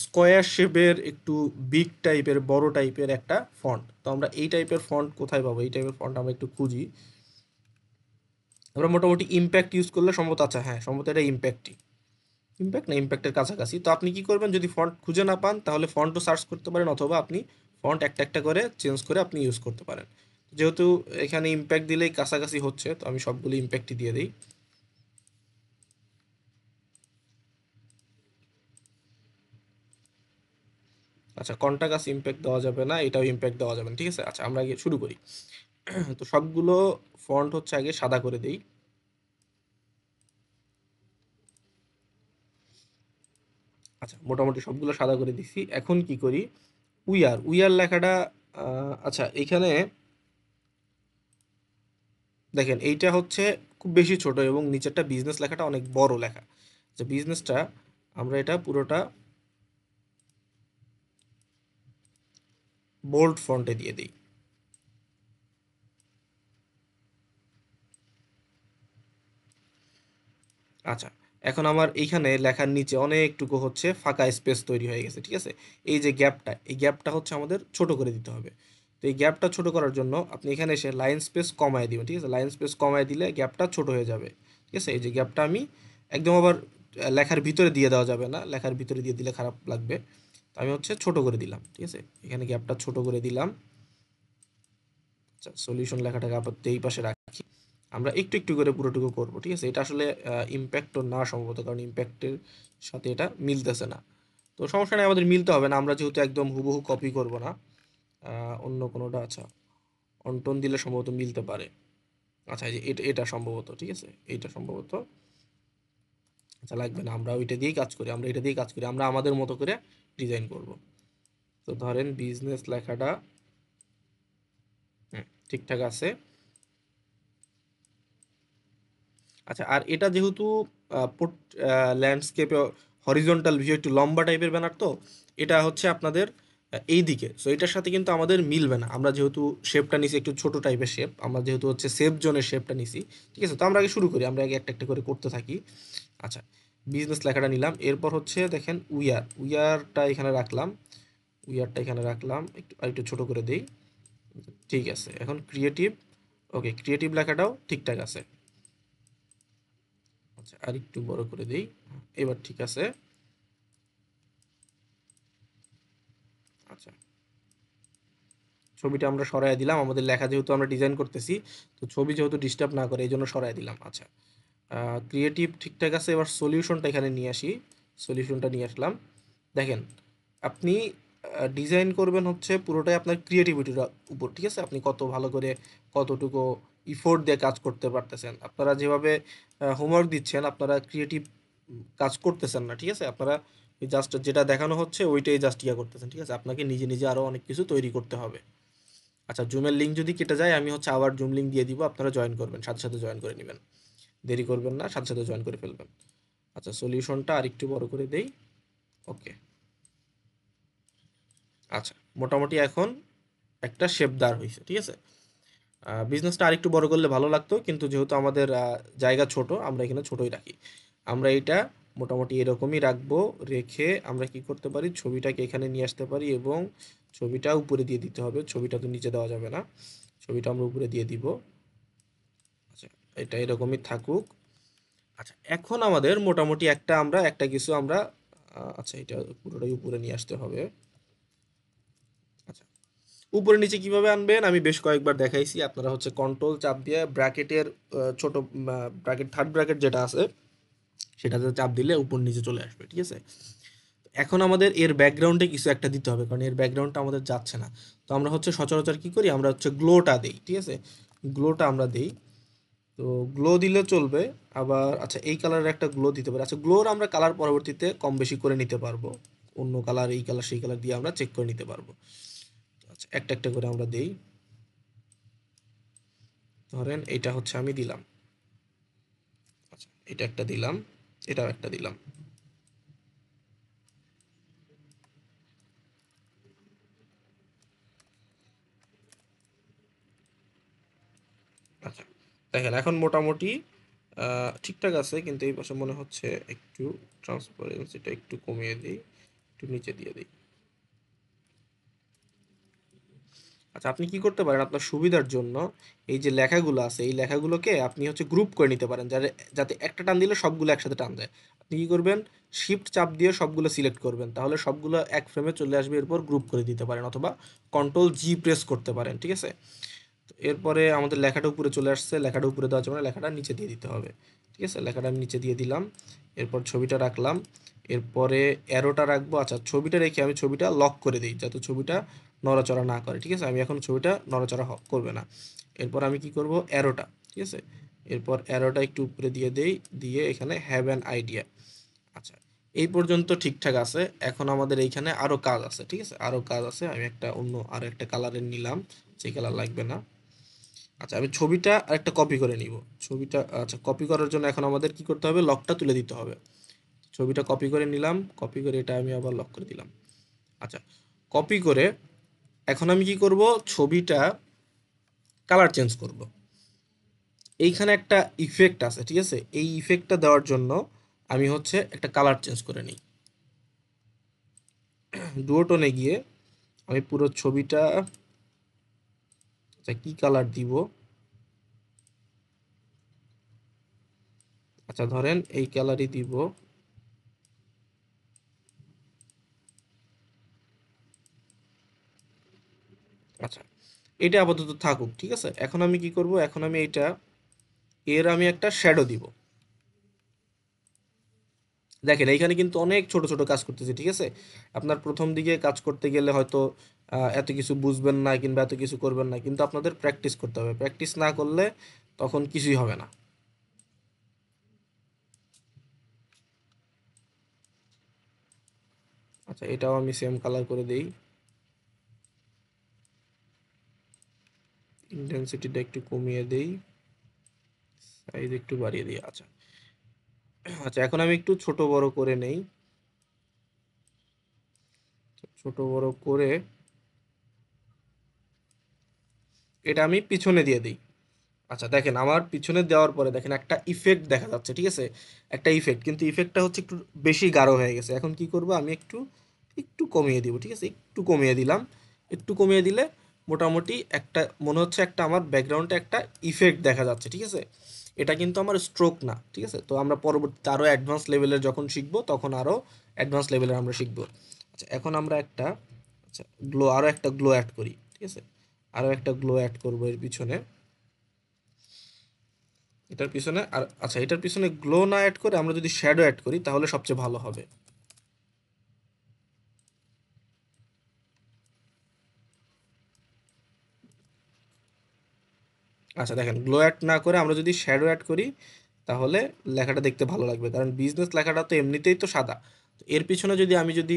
স্কোয়ার শেপের, একটু বিগ টাইপের, বড় টাইপের একটা ফন্ট। তো আমরা এই টাইপের ফন্ট কোথায় পাবো? এই টাইপের ফন্ট আমরা একটু খুঁজি। আমরা মোটামুটি ইম্প্যাক্ট ইউজ করলে সম্ভবত, আচ্ছা হ্যাঁ, সম্ভবত এটা ইম্প্যাক্টই, ইম্প্যাক্ট না ইম্প্যাক্টের কাছাকাছি। তো আপনি কি করবেন? যদি ফন্ট খুঁজে না পান তাহলে ফন্টও সার্চ করতে পারেন, অথবা আপনি ফন্ট একটা একটা করে চেঞ্জ করে আপনি ইউজ করতে পারেন। যেহেতু এখানে ইম্প্যাক্ট দিলেই কাছাকাছি হচ্ছে, তো আমি সবগুলো ইম্প্যাক্টই দিয়ে দিই। আচ্ছা, কন্টাকাস ইম্প্যাক্ট দেওয়া যাবে না, এটাও ইম্প্যাক্ট দেওয়া যাবে না, ঠিক আছে। আচ্ছা, আমরা আগে শুরু করি। তো সবগুলো ফন্ট হচ্ছে আগে সাদা করে দেই। আচ্ছা, মোটামুটি সবগুলো সাদা করে দিছি। এখন কি করি? উই আর লেখাটা আচ্ছা এইখানে দেখেন এইটা হচ্ছে খুব বেশি ছোট এবং নিচেরটা বিজনেস লেখাটা অনেক বড় লেখা। যে বিজনেসটা আমরা এটা পুরোটা বোল্ড ফন্টে দিয়ে দিই। আচ্ছা, এখন আমার এইখানে লেখার নিচে অনেকটুকু হচ্ছে ফাঁকা স্পেস তৈরি হয়ে গেছে, ঠিক আছে? এই যে গ্যাপটা, এই গ্যাপটা হচ্ছে আমাদের ছোট করে দিতে হবে। তো এই গ্যাপটা ছোট করার জন্য আপনি এখানে এসে লাইন স্পেস কমায় দিবেন, ঠিক আছে? লাইন স্পেস কমায় দিলে গ্যাপটা ছোট হয়ে যাবে, ঠিক আছে? এই যে গ্যাপটা আমি একদম আবার লেখার ভিতরে দিয়ে দেওয়া যাবে না, লেখার ভিতরে দিয়ে দিলে খারাপ লাগবে। তো আমি হচ্ছে ছোট করে দিলাম, ঠিক আছে? এখানে গ্যাপটা ছোট করে দিলাম। আচ্ছা, সলিউশন লেখাটাকে আপাতত এই পাশে রাখি। আমরা একটু একটু করে পুরোটুকু করব, ঠিক আছে? এটা আসলে ইম্প্যাক্টও না সম্ভবত, কারণ ইম্প্যাক্টের সাথে এটা মিলতেছে না। তো সমস্যা নেই, আমাদের মিলতে হবে না, আমরা যেহেতু একদম হুবহু কপি করব না। অন্য কোনোটা, আচ্ছা অন্টন দিলে সম্ভবত মিলতে পারে। আচ্ছা, এই যে এটা এটা সম্ভবত, ঠিক আছে? এইটা সম্ভবত, আচ্ছা লাগবে না, আমরা ওইটা দিয়েই কাজ করি, আমরা এটা দিয়েই কাজ করি, আমরা আমাদের মতো করে ডিজাইন করব। তো ধরেন বিজনেস লেখাটা ঠিকঠাক আছে। আচ্ছা, আর এটা যেহেতু ল্যান্ডস্কেপে হরিজন্টাল ভিউ একটু লম্বা টাইপের ব্যানার, তো এটা হচ্ছে আপনাদের এই দিকে, সো এটার সাথে কিন্তু আমাদের মিলবে না। আমরা যেহেতু শেপটা নিছি একটু ছোট টাইপের শেপ, আমরা যেহেতু হচ্ছে সেফ জোনের শেপটা নিছি, ঠিক আছে? তো আমরা আগে শুরু করি, আমরা আগে একটা একটা করে করতে থাকি। আচ্ছা, বিজনেস লেখাটা নিলাম, এরপর হচ্ছে দেখেন উইয়ারটা এখানে রাখলাম, উইয়ারটা এখানে রাখলাম, একটু আর একটু ছোট করে দেই, ঠিক আছে? এখন ক্রিয়েটিভ, ওকে ক্রিয়েটিভ লেখাটাও ঠিকঠাক আছে। আচ্ছা, আর একটু বড় করে দেই, এবার ঠিক আছে। আচ্ছা, ছবিটা আমরা সরায় দিলাম, আমাদের লেখা যেহেতু আমরা ডিজাইন করতেছি, তো ছবি যেহেতু ডিস্টার্ব না করে এই জন্য সরায় দিলাম। আচ্ছা, ক্রিয়েটিভ ঠিকঠাক আছে, এবার সলিউশনটা এখানে নিয়ে আসি, সলিউশনটা নিয়ে আসলাম। দেখেন, আপনি ডিজাইন করবেন হচ্ছে পুরোটাই আপনার ক্রিয়েটিভিটির উপর, ঠিক আছে? আপনি কত ভালো করে কতটুকু ইফোর্ট দিয়ে কাজ করতে পারতেছেন। আপনারা যেভাবে হোমওয়ার্ক দিচ্ছেন, আপনারা ক্রিয়েটিভ কাজ করতেছেন না, ঠিক আছে? আপনারা জাস্ট যেটা দেখানো হচ্ছে ওইটাই জাস্ট ইয়া করতেছেন, ঠিক আছে? আপনাকে নিজে নিজে আরও অনেক কিছু তৈরি করতে হবে। আচ্ছা, জুমের লিঙ্ক যদি কেটে যায় আমি হচ্ছে আবার জুম লিঙ্ক দিয়ে দিব, আপনারা জয়েন করবেন, সাথে সাথে জয়েন করে নেবেন, দেরি করবেন না, সাথে সাথে জয়েন করে ফেলবেন। আচ্ছা, সলিউশনটা আর একটু বড় করে দেই, ওকে। আচ্ছা, মোটামুটি এখন একটা শেপদার হয়েছে, ঠিক আছে? বিজনেসটা আরেকটু বড় করলে ভালো লাগতো, কিন্তু যেহেতু আমাদের জায়গা ছোট, আমরা এখানে ছোটই রাখি। আমরা এটা মোটামুটি এরকমই রাখবো। রেখে আমরা কি করতে পারি, ছবিটাকে এখানে নিয়ে আসতে পারি এবং ছবিটা উপরে দিয়ে দিতে হবে, ছবিটা তো নিচে দেওয়া যাবে না, ছবিটা আমরা উপরে দিয়ে দিব। আচ্ছা, এটা এরকমই থাকুক। আচ্ছা, এখন আমাদের মোটামুটি একটা কিছু আমরা আচ্ছা, এটা পুরোটাই উপরে নিয়ে আসতে হবে। আচ্ছা, উপরে নিচে কিভাবে আনবেন আমি বেশ কয়েকবার দেখাইছি, আপনারা হচ্ছে কন্ট্রোল চাপ দিয়ে ব্র্যাকেটের ছোট ব্র্যাকেট, থার্ড ব্র্যাকেট যেটা আছে সেটাতে চাপ দিলে উপর নিচে চলে আসবে, ঠিক আছে? এখন আমাদের এর ব্যাকগ্রাউন্ডে কিছু একটা দিতে হবে, কারণ এর ব্যাকগ্রাউন্ডটা আমাদের যাচ্ছে না। তো আমরা হচ্ছে সচরাচর কি করি, আমরা হচ্ছে গ্লোটা দেই, ঠিক আছে? গ্লোটা আমরা দেই, তো গ্লো দিলে চলবে। আবার আচ্ছা, এই কালারের একটা গ্লো দিতে পারি। আচ্ছা, গ্লোর আমরা কালার পরবর্তীতে কম বেশি করে নিতে পারবো, অন্য কালার এই কালার সেই কালার দিয়ে আমরা চেক করে নিতে পারবো। আচ্ছা, একটা একটা করে আমরা দেই। ধরেন এটা হচ্ছে আমি দিলাম, আচ্ছা এটা একটা দিলাম, এটাও একটা দিলাম। আচ্ছা, দেখেন এখন মোটামুটি ঠিকঠাক আছে, কিন্তু এই পাশে মনে হচ্ছে একটু ট্রান্সপারেন্সিটা একটু কমিয়ে দিই, একটু নিচে দিয়ে দিই। আচ্ছা, আপনি কি করতে পারেন আপনার সুবিধার জন্য, এই যে লেখাগুলো আছে এই লেখাগুলোকে আপনি হচ্ছে গ্রুপ করে নিতে পারেন, যাতে একটা টান দিলে সবগুলো একসাথে টান যায়। আপনি কি করবেন, শিফট চাপ দিয়ে সবগুলো সিলেক্ট করবেন, তাহলে সবগুলো এক ফ্রেমে চলে আসবে, এরপর গ্রুপ করে দিতে পারেন, অথবা কন্ট্রোল জি প্রেস করতে পারেন, ঠিক আছে? তো এরপরে আমাদের লেখাটা উপরে চলে আসছে, লেখাটা উপরে দেওয়ার জন্য লেখাটা নিচে দিয়ে দিতে হবে, ঠিক আছে? লেখাটা আমি নিচে দিয়ে দিলাম, এরপর ছবিটা রাখলাম, এরপরে অ্যারোটা রাখবো। আচ্ছা, ছবিটা রেখে আমি ছবিটা লক করে দিই যাতে ছবিটা নড়াচড়া না করে, ঠিক আছে? আমি এখন ছবিটা নড়াচড়া করবে না। এরপর আমি কি করব, অ্যারোটা, ঠিক আছে? এরপর অ্যারোটা একটু উপরে দিয়ে দেই, দিয়ে এখানে হ্যাভ অ্যান আইডিয়া। আচ্ছা, এই পর্যন্ত ঠিকঠাক আছে। এখন আমাদের এইখানে আরো কাজ আছে, ঠিক আছে? আরো কাজ আছে, আমি আরো একটা কালারের নিলাম, সেই কালার লাগবে না। আচ্ছা, আমি ছবিটা আরেকটা কপি করে নিব, ছবিটা। আচ্ছা, কপি করার জন্য এখন আমাদের কি করতে হবে, লকটা তুলে দিতে হবে। ছবিটা কপি করে নিলাম, কপি করে এটা আমি আবার লক করে দিলাম। আচ্ছা, কপি করে এখন আমি কি করব, ছবিটা কালার চেঞ্জ করব। এইখানে একটা ইফেক্ট আছে, ঠিক আছে? এই ইফেক্টটা দেওয়ার জন্য আমি হচ্ছে একটা কালার চেঞ্জ করে নিই। ডুওটোনে গিয়ে আমি পুরো ছবিটা, আচ্ছা কি কালার দিব, আচ্ছা ধরেন এই কালারই দিব। আচ্ছা এটা আপাতত থাকুক, ঠিক আছে। এখন আমি কি করব, এখন আমি এটা, এর আমি একটা শ্যাডো দিব। দেখেন এইখানে কিন্তু অনেক ছোট ছোট কাজ করতেছি, ঠিক আছে। আপনার প্রথম দিকে কাজ করতে গেলে হয়তো এত কিছু বুঝবেন না কিংবা এত কিছু করবেন না, কিন্তু আপনাদের প্র্যাকটিস করতে হবে। প্র্যাকটিস না করলে তখন কিছুই হবে না। আচ্ছা এটাও আমি সেম কালার করে দেই, ইন্টেন্সিটিটা একটু কমিয়ে দেই, সাইজ একটু বাড়িয়ে দিই। আচ্ছা আচ্ছা এখন আমি একটু ছোট বড় করে নেই, ছোট বড় করে এটা আমি পিছনে দিয়ে দিই। আচ্ছা দেখেন আমার পিছনে দেওয়ার পরে দেখেন একটা ইফেক্ট দেখা যাচ্ছে, ঠিক আছে। একটা ইফেক্ট, কিন্তু ইফেক্টটা হচ্ছে একটু বেশি গাঢ় হয়ে গেছে। এখন কি করব, আমি একটু একটু কমিয়ে দিব, ঠিক আছে। একটু কমিয়ে দিলাম, একটু কমিয়ে দিলে মোটামুটি একটা মনে হচ্ছে একটা আমার ব্যাকগ্রাউন্ডে একটা ইফেক্ট দেখা যাচ্ছে, ঠিক আছে। এটা কিন্তু আমার স্ট্রোক না, ঠিক আছে। তো আমরা পরবর্তীতে আরও অ্যাডভান্স লেভেলের যখন শিখবো তখন আরও অ্যাডভান্স লেভেলের আমরা শিখবো। আচ্ছা এখন আমরা একটা, আচ্ছা গ্লো, আরও একটা গ্লো অ্যাড করি, ঠিক আছে। আরও একটা গ্লো অ্যাড করবো এর পিছনে, এটার পিছনে। আর আচ্ছা এটার পিছনে গ্লো না অ্যাড করে আমরা যদি শ্যাডো অ্যাড করি তাহলে সবচেয়ে ভালো হবে। আচ্ছা দেখেন গ্লো অ্যাড না করে আমরা যদি শ্যাডো অ্যাড করি তাহলে লেখাটা দেখতে ভালো লাগবে, কারণ বিজনেস লেখাটা তো এমনিতেই তো সাদা। তো এর পিছনে যদি আমি যদি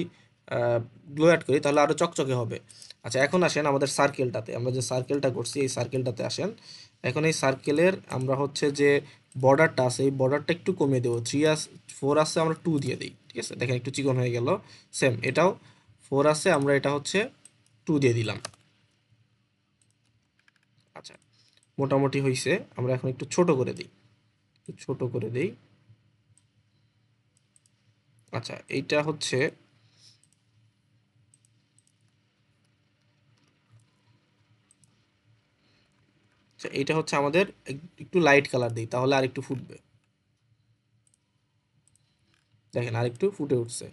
গ্লো অ্যাড করি তাহলে আরও চকচকে হবে। আচ্ছা এখন আসেন আমাদের সার্কেলটাতে, আমরা যে সার্কেলটা করছি এই সার্কেলটাতে আসেন। এখন এই সার্কেলের আমরা হচ্ছে যে বর্ডারটা আছে এই বর্ডারটা একটু কমিয়ে দেবো। 4 আছে, আমরা 2 দিয়ে দিই, ঠিক আছে। দেখেন একটু চিকন হয়ে গেল। সেম এটাও 4 আছে, আমরা এটা হচ্ছে 2 দিয়ে দিলাম। আচ্ছা মোটামুটি হয়েছে, আমরা এখন একটু ছোট করে দিই, একটু ছোট করে দিই। আচ্ছা এইটা হচ্ছে, আচ্ছা এইটা হচ্ছে আমাদের একটু লাইট কালার দিই তাহলে আর একটু ফুটবে। দেখেন আর একটু ফুটে উঠছে।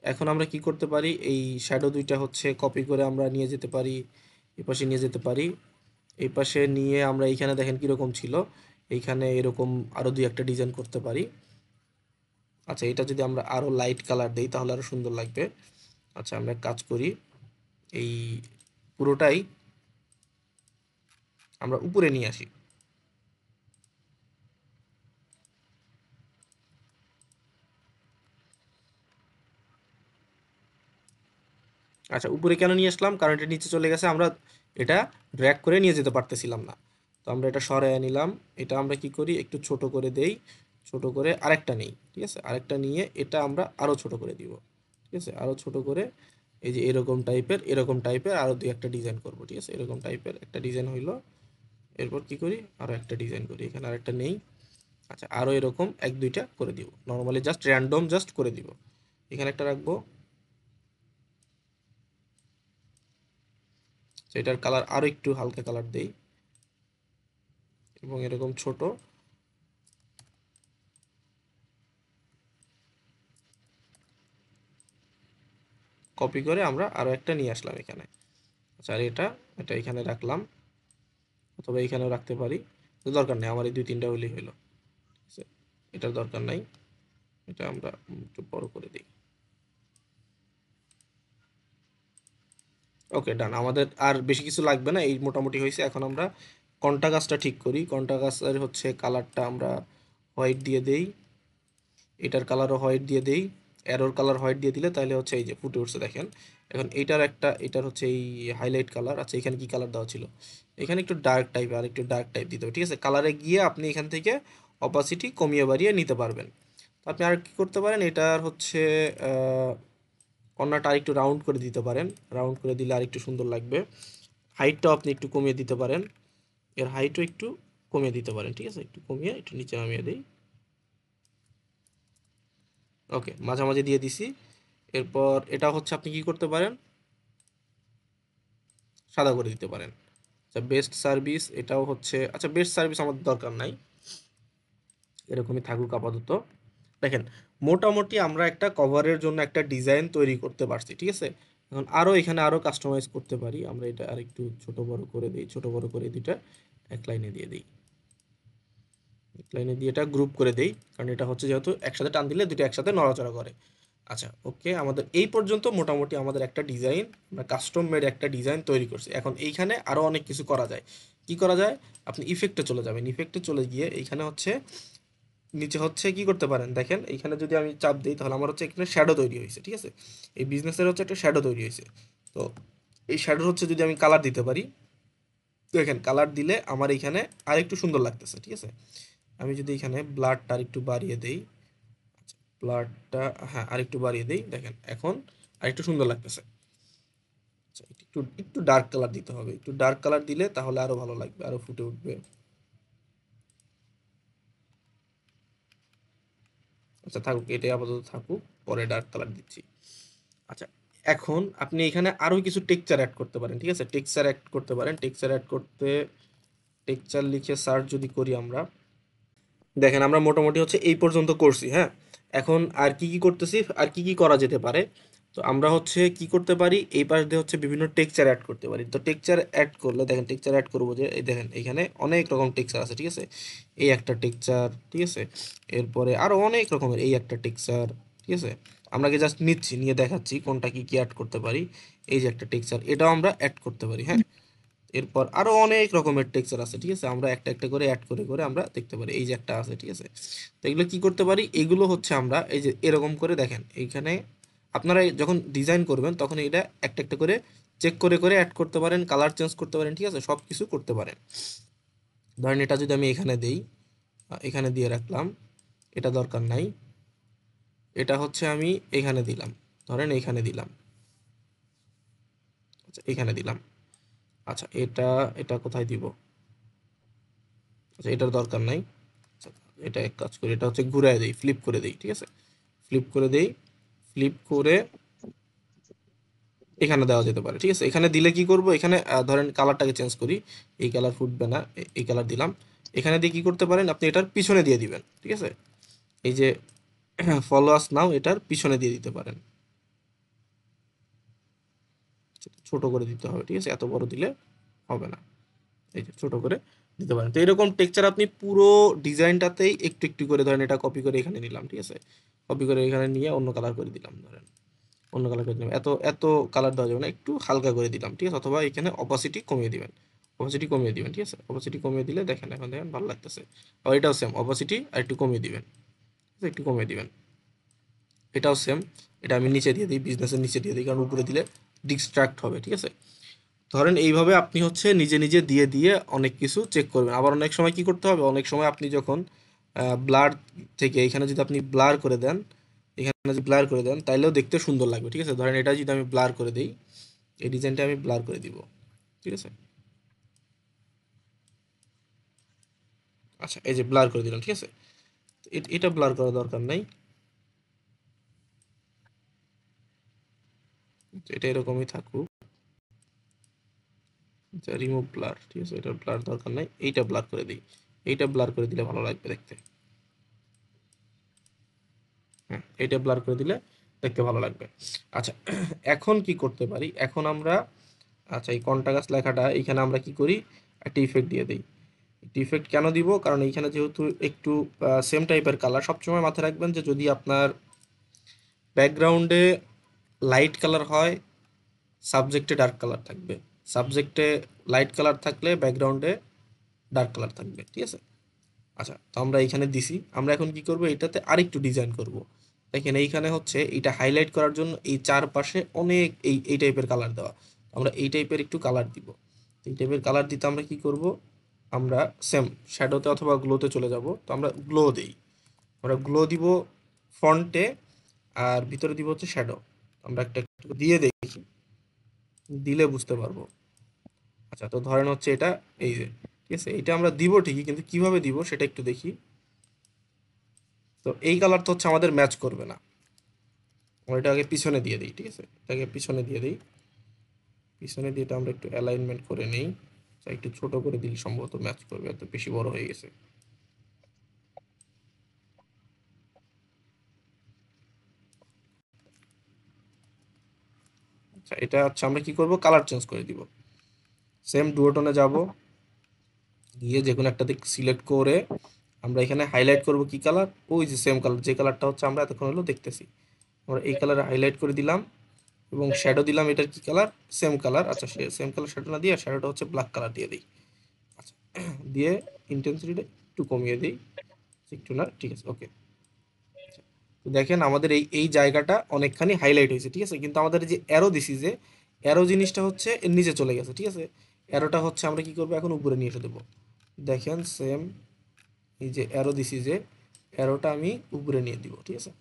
এখন আমরা কি করতে পারি, এই শ্যাডো দুইটা হচ্ছে কপি করে আমরা নিয়ে যেতে পারি, এই পাশে নিয়ে যেতে পারি। এই পাশে নিয়ে আমরা এইখানে দেখেন কিরকম ছিল, এইখানে এরকম আরো দুই একটা ডিজাইন করতে পারি। আচ্ছা এটা যদি আমরা আরো লাইট কালার দেই তাহলে আরো সুন্দর লাগবে। আচ্ছা আমরা এক কাজ করি, এই পুরোটাই আমরা উপরে নিয়ে আসি। আচ্ছা উপরে কেন নিয়ে আসলাম, কারণ এটা নিচে চলে গেছে, আমরা এটা ড্র্যাগ করে নিয়ে যেতে পারতেছিলাম না। তো আমরা এটা সরায় নিলাম। এটা আমরা কি করি, একটু ছোট করে দেই, ছোট করে আরেকটা নেই, ঠিক আছে। আরেকটা নিয়ে এটা আমরা আরো ছোট করে দিব, ঠিক আছে। আরো ছোট করে এই যে এরকম টাইপের আরো দুই একটা ডিজাইন করব, ঠিক আছে। এরকম টাইপের একটা ডিজাইন হইলো। এরপর কি করি, আরো একটা ডিজাইন করি, এখানে আরেকটা নেই। আচ্ছা আরো এরকম এক দুইটা করে দিব, নর্মালি জাস্ট র্যান্ডম জাস্ট করে দিব। এখানে একটা রাখবো। এটার কালার আরো একটু হালকা কালার দেই, এবং এরকম ছোট কপি করে আমরা আরো একটা নিয়ে আসলাম এখানে। আচ্ছা আর এটা, এটা এখানে রাখলাম, অথবা এখানেও রাখতে পারি, তো দরকার নেই, আমার এই দুই তিনটা হলেই হলো, ঠিক আছে। এটার দরকার নাই, এটা আমরা একটু বড় করে দিই। ওকে ডান, আমাদের আর বেশি কিছু লাগবে না, এই মোটামুটি হয়েছে। এখন আমরা কন্টা গাছটা ঠিক করি। কন্টা গাছের হচ্ছে কালারটা আমরা হোয়াইট দিয়ে দেই, এটার কালারও হোয়াইট দিয়ে দেই। অ্যারোর কালার হোয়াইট দিয়ে দিলে তাহলে হচ্ছে এই যে ফুটে উঠছে দেখেন। এখন এইটার একটা, এটার হচ্ছে এই হাইলাইট কালার। আচ্ছা এখানে কি কালার দেওয়া ছিল, এখানে একটু ডার্ক টাইপ, আর একটু ডার্ক টাইপ দিতে হবে, ঠিক আছে। কালারে গিয়ে আপনি এখান থেকে অপাসিটি কমিয়ে বাড়িয়ে নিতে পারবেন। তো আপনি আর কি করতে পারেন, এটার হচ্ছে কর্নারটা আরেকটু রাউন্ড করে দিতে পারেন, রাউন্ড করে দিলে আরেকটু সুন্দর লাগবে। হাইটটাও আপনি একটু কমিয়ে দিতে পারেন, এর হাইটও একটু কমিয়ে দিতে পারেন, ঠিক আছে। একটু কমিয়ে একটু নিচে নামিয়ে দিই। ওকে, মাঝামাঝি দিয়ে দিছি। এরপর এটা হচ্ছে আপনি কি করতে পারেন, সাদা করে দিতে পারেন। আচ্ছা বেস্ট সার্ভিস, এটাও হচ্ছে, আচ্ছা বেস্ট সার্ভিস আমাদের দরকার নাই, এরকমই থাকুক আপাতত। দেখেন মোটামুটি আমরা একটা কভারের জন্য একটা ডিজাইন তৈরি করতে পারছি, ঠিক আছে। এখন আরও এখানে আরও কাস্টমাইজ করতে পারি আমরা, এটা আরেকটু ছোট বড় করে দিই, ছোট বড় করে দুইটা এক লাইনে দিয়ে দিই, এক লাইনে দিয়ে এটা গ্রুপ করে দেই, কারণ এটা হচ্ছে যেহেতু একসাথে টান দিলে দুটো একসাথে নড়াচড়া করে। আচ্ছা ওকে, আমাদের এই পর্যন্ত মোটামুটি আমাদের একটা ডিজাইন, আমরা কাস্টম মেড একটা ডিজাইন তৈরি করছি। এখন এইখানে আরও অনেক কিছু করা যায়। কি করা যায়, আপনি ইফেক্টে চলে যাবেন, ইফেক্টে চলে গিয়ে এইখানে হচ্ছে নিচে হচ্ছে কি করতে পারেন, দেখেন এইখানে যদি আমি চাপ দিই তাহলে আমার হচ্ছে এখানে শ্যাডো তৈরি হয়েছে, ঠিক আছে। এই বিজনেসের হচ্ছে একটা শ্যাডো তৈরি হয়েছে। তো এই শ্যাডো হচ্ছে যদি আমি কালার দিতে পারি, দেখেন কালার দিলে আমার এইখানে আরেকটু সুন্দর লাগতেছে, ঠিক আছে। আমি যদি এখানে ব্লাডটা আরেকটু বাড়িয়ে দেই, ব্লাডটা হ্যাঁ আরেকটু বাড়িয়ে দেই, দেখেন এখন আরেকটু সুন্দর লাগতেছে। আচ্ছা একটু একটু ডার্ক কালার দিতে হবে, একটু ডার্ক কালার দিলে তাহলে আরো ভালো লাগবে, আরো ফুটে উঠবে। আচ্ছা থাকুক, এটাই আপাতত থাকুক, পরে ডার্ক কালার দিচ্ছি। আচ্ছা এখন আপনি এখানে আরো কিছু টেক্সচার অ্যাড করতে পারেন, ঠিক আছে। টেক্সচার অ্যাড করতে পারেন, টেক্সচার অ্যাড করতে টেক্সচার লিখে সার্চ যদি করি আমরা, দেখেন আমরা মোটামুটি হচ্ছে এই পর্যন্ত করছি, হ্যাঁ। এখন আর কি কি করতেছি, আর কি কি করা যেতে পারে। তো আমরা হচ্ছে কি করতে পারি, এই পাশ দিয়ে হচ্ছে বিভিন্ন টেক্সচার অ্যাড করতে পারি। তো টেক্সচার অ্যাড করলে দেখেন, টেক্সচার অ্যাড করবো যে এই দেখেন এখানে অনেক রকম টেক্সচার আছে, ঠিক আছে। এই একটা টেক্সচার, ঠিক আছে। এরপরে আরো অনেক রকমের এই একটা টেক্সচার, ঠিক আছে। আমরা কি জাস্ট নিচ্ছি, নিয়ে দেখাচ্ছি কোনটা কি কি অ্যাড করতে পারি। এই যে একটা টেক্সচার, এটাও আমরা অ্যাড করতে পারি, হ্যাঁ। এরপর আরো অনেক রকমের টেক্সচার আছে, ঠিক আছে। আমরা একটা একটা করে অ্যাড করে করে আমরা দেখতে পারি, এই যে একটা আছে, ঠিক আছে। তো এগুলো কি করতে পারি, এগুলো হচ্ছে আমরা এই যে এরকম করে দেখেন এইখানে আপনারা যখন ডিজাইন করবেন তখন এটা একটা একটা করে চেক করে করে অ্যাড করতে পারেন, কালার চেঞ্জ করতে পারেন, ঠিক আছে, সব কিছু করতে পারেন। ধরেন এটা যদি আমি এখানে দেই, এখানে দিয়ে রাখলাম, এটা দরকার নাই। এটা হচ্ছে আমি এখানে দিলাম, ধরেন এখানে দিলাম, আচ্ছা এখানে দিলাম। আচ্ছা এটা এটা কোথায় দিব, আচ্ছা এটার দরকার নাই। আচ্ছা, এটা এক কাজ করি, এটা হচ্ছে ঘুরায় দেই, ফ্লিপ করে দেই, ঠিক আছে। ফ্লিপ করে দেই, ফ্লিপ করে এখানে দেওয়া যেতে পারে, ঠিক আছে। এখানে দিলে কি করব, এখানে ধরেন কালারটাকে চেঞ্জ করি, এই কালার ফুটবে না, এই কালার দিলাম। এখানে দিয়ে কি করতে পারেন, আপনি এটার পিছনে দিয়ে দিবেন, ঠিক আছে। এই যে ফলো আস নাও, এটার পিছনে দিয়ে দিতে পারেন, ছোট করে দিতে হবে, ঠিক আছে, এত বড় দিলে হবে না। এই যে ছোট করে দিতে পারেন। তো এরকম টেক্সচার আপনি পুরো ডিজাইনটাতেই একটু একটু করে, ধরেন এটা কপি করে এখানে নিলাম, ঠিক আছে। কপি করে এখানে নিয়ে অন্য কালার করে দিলাম, ধরেন অন্য কালার করে দিলাম, এত এত কালার দেওয়া যাবে না, একটু হালকা করে দিলাম, ঠিক আছে। অথবা এখানে অপাসিটি কমিয়ে দিবেন, অপাসিটি কমিয়ে দিবেন, ঠিক আছে। অপাসিটি কমিয়ে দিলে দেখেন, এখন দেখেন ভালো লাগতেছে। আর এটাও সেম, অপাসিটি আর একটু কমিয়ে দিবেন, ঠিক আছে, একটু কমিয়ে দিবেন। এটাও সেম, এটা আমি নিচে দিয়ে দিই, বিজনেসের নিচে দিয়ে দিই, কারণ উপরে দিলে ডিস্ট্রাক্ট হবে, ঠিক আছে। ধরেন এইভাবে আপনি হচ্ছে নিজে নিজে দিয়ে দিয়ে অনেক কিছু চেক করবেন। আবার অনেক সময় কি করতে হবে, অনেক সময় আপনি যখন ব্লার থেকে এখানে যদি আপনি ব্লার করে দেন, এখানে যদি ব্লার করে দেন তাইলেও দেখতে সুন্দর লাগবে, ঠিক আছে। ধরেন এটা যদি আমি ব্লার করে দিই, এই ডিজাইনটা আমি ব্লার করে দিব, ঠিক আছে। আচ্ছা এই যে ব্লার করে দিলাম, ঠিক আছে। তো এটা ব্লার করা দরকার নাই, তো এটা এরকমই থাকুক। আচ্ছা রিমুভ ব্লার, ঠিক আছে, এটা ব্লার দরকার নাই, এইটা ব্লার করে দিই, এইটা ব্লার করে দিলে ভালো লাগবে দেখতে। হ্যাঁ এটা ব্লার করে দিলে দেখতে ভালো লাগবে। আচ্ছা এখন কি করতে পারি, এখন আমরা আচ্ছা এই কন্টাগাস লেখাটা এইখানে আমরা কি করি, একটা ইফেক্ট দিয়ে দিই। একটা ইফেক্ট কেন দিব, কারণ এইখানে যেহেতু একটু সেম টাইপের কালার, সবসময় মাথায় রাখবেন যে যদি আপনার ব্যাকগ্রাউন্ডে লাইট কালার হয়, সাবজেক্টে ডার্ক কালার থাকবে, সাবজেক্টে লাইট কালার থাকলে ব্যাকগ্রাউন্ডে ডার্ক কালার থাকবে, ঠিক আছে। আচ্ছা তো আমরা এইখানে দিছি, আমরা এখন কি করব, এটাতে আরেকটু ডিজাইন করব। দেখেন এইখানে হচ্ছে এটা হাইলাইট করার জন্য এই চারপাশে অনেক এই টাইপের কালার দেওয়া, আমরা এই টাইপের একটু কালার দিব। এই টাইপের কালার দিতে আমরা কি করব, আমরা সেম শ্যাডোতে অথবা গ্লোতে চলে যাব। তো আমরা গ্লো দিই, আমরা গ্লো দিব ফন্টে, আর ভিতরে দিব হচ্ছে শ্যাডো। আমরা একটা একটু দিয়ে দেখি, দিলে বুঝতে পারবো। আচ্ছা তো ধরেন হচ্ছে এটা, এই যে ঠিক আছে, এটা আমরা দিব ঠিকই, কিন্তু কিভাবে দিব সেটা একটু দেখি। তো এই কালার তো হচ্ছে আমাদের ম্যাচ করবে না, আমরা এটা আগে পিছনে দিয়ে দিই, ঠিক আছে, এটাকে পিছনে দিয়ে দিই। পিছনে দিয়ে এটা আমরা একটু অ্যালাইনমেন্ট করে নেই। একটু ছোট করে দিলে সম্ভবত ম্যাচ করবে, এত বেশি বড় হয়ে গেছে। আচ্ছা, এটা হচ্ছে আমরা কি করব, কালার চেঞ্জ করে দিব। সেম ডুওটনে যাব, গিয়ে যে কোনো একটা দিক সিলেক্ট করে আমরা এখানে হাইলাইট করব কি কালার, ওই যে সেম কালার, যে কালারটা হচ্ছে আমরা এতক্ষণ হলো দেখতেছি, আমরা এই কালারে হাইলাইট করে দিলাম এবং শ্যাডো দিলাম এটার কি কালার, সেম কালার। আচ্ছা, সে সেম কালার শ্যাডো না দিয়ে শ্যাডোটা হচ্ছে ব্ল্যাক কালার দিয়ে দিই। আচ্ছা, দিয়ে ইন্টেন্সিটিটা একটু কমিয়ে দিই, একটু না, ঠিক আছে, ওকে। তো দেখেন আমাদের এই এই জায়গাটা অনেকখানি হাইলাইট হয়েছে, ঠিক আছে, কিন্তু আমাদের যে অ্যারো দিছি, যে অ্যারো জিনিসটা হচ্ছে এর নিচে চলে গেছে, ঠিক আছে। অ্যারোটা হচ্ছে আমরা কি করবো, এখন উপরে নিয়ে এসে দেবো। দেখেন সেম, এই যে অ্যারো দিছি, যে অ্যারোটা আমি উপরে নিয়ে দিব, ঠিক আছে,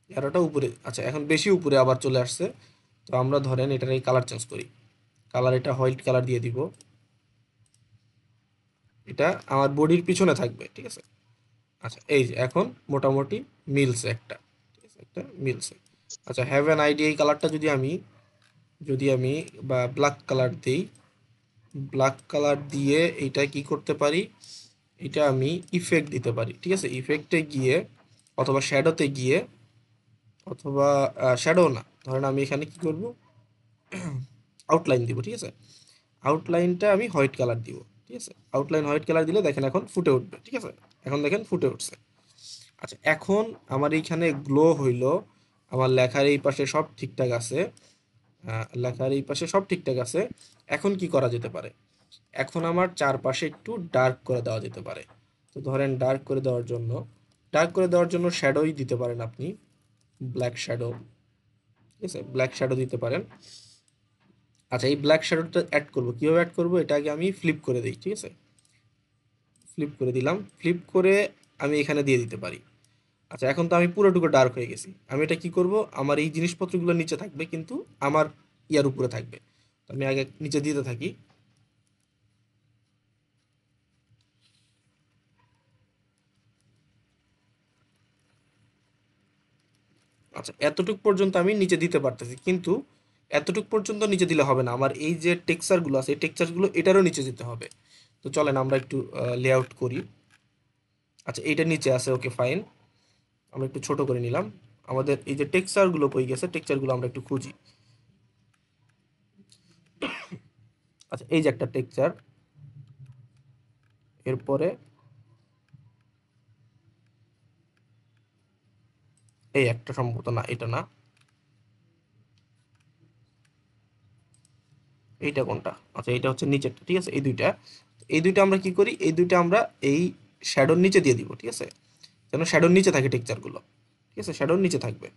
অ্যারোটা উপরে। আচ্ছা, এখন বেশি উপরে আবার চলে আসছে, তো আমরা ধরেন এটার এই কালার চেঞ্জ করি, কালার এটা হোয়াইট কালার দিয়ে দিব। এটা আমার বডির পিছনে থাকবে, ঠিক আছে। আচ্ছা, এই যে এখন মোটামুটি মিলছে একটা, ঠিক আছে, একটা মিলছে। আচ্ছা, হ্যাভ অ্যান আইডিয়া, এই কালারটা যদি আমি বা ব্ল্যাক কালার দিই, ব্ল্যাক কালার দিয়ে এইটা কি করতে পারি, এটা আমি ইফেক্ট দিতে পারি, ঠিক আছে, ইফেক্টে গিয়ে অথবা শ্যাডোতে গিয়ে, অথবা শ্যাডো না, ধরেন আমি এখানে কি করব, আউটলাইন দিব, ঠিক আছে, আউটলাইনটা আমি হোয়াইট কালার দিব, ঠিক আছে, আউটলাইন হোয়াইট কালার দিলে দেখেন এখন ফুটে উঠবে, ঠিক আছে, এখন দেখেন ফুটে উঠছে। আচ্ছা, এখন আমার এইখানে গ্লো হইলো, আমার লেখার এই পাশে সব ঠিকঠাক আছে, লেখার এই পাশে সব ঠিকঠাক আছে। এখন কি করা যেতে পারে, এখন আমার চারপাশে একটু ডার্ক করে দেওয়া যেতে পারে। তো ধরেন ডার্ক করে দেওয়ার জন্য শ্যাডোই দিতে পারেন আপনি, ব্ল্যাক শ্যাডো, ঠিক আছে, ব্ল্যাক শ্যাডো দিতে পারেন। আচ্ছা, এই ব্ল্যাক শ্যাডোটা অ্যাড করবো, কীভাবে অ্যাড করবো, এটা আগে আমি ফ্লিপ করে দিই, ঠিক আছে, ফ্লিপ করে দিলাম, ফ্লিপ করে আমি এখানে দিয়ে দিতে পারি। আচ্ছা, এখন তো আমি পুরোটুকু ডার্ক হয়ে গেছি, আমি এটা কি করব, আমার এই জিনিসপত্রগুলো নিচে থাকবে কিন্তু আমার ইয়ার উপরে থাকবে। তো আমি আগে নিচে দিতে থাকি। আচ্ছা, এতটুক পর্যন্ত আমি নিচে দিতে পারতেছি, কিন্তু এতটুক পর্যন্ত নিচে দিলে হবে না, আমার এই যে টেক্সচারগুলো আছে এই টেক্সচারগুলো এটারও নিচে দিতে হবে। তো চলেন আমরা একটু লেআউট করি। আচ্ছা, এইটা নিচে আছে, ওকে ফাইন, আমরা একটু ছোট করে নিলাম। আমাদের এই যে টেক্সচারগুলো কই গেছে, টেক্সচারগুলো আমরা একটু খুঁজি। আচ্ছা, এই যে একটা টেক্সচার, এরপরে এই একটা, সম্ভবত না, এটা না, এইটা কোনটা, আচ্ছা এইটা হচ্ছে নিচেরটা, ঠিক আছে, এই দুইটা আমরা কি করি, এই দুইটা আমরা এই শ্যাডোর নিচে দিয়ে দিব, ঠিক আছে, যেন শ্যাডোর নিচে থাকে টেক্সচারগুলো, ঠিক আছে, শ্যাডোর নিচে থাকবে,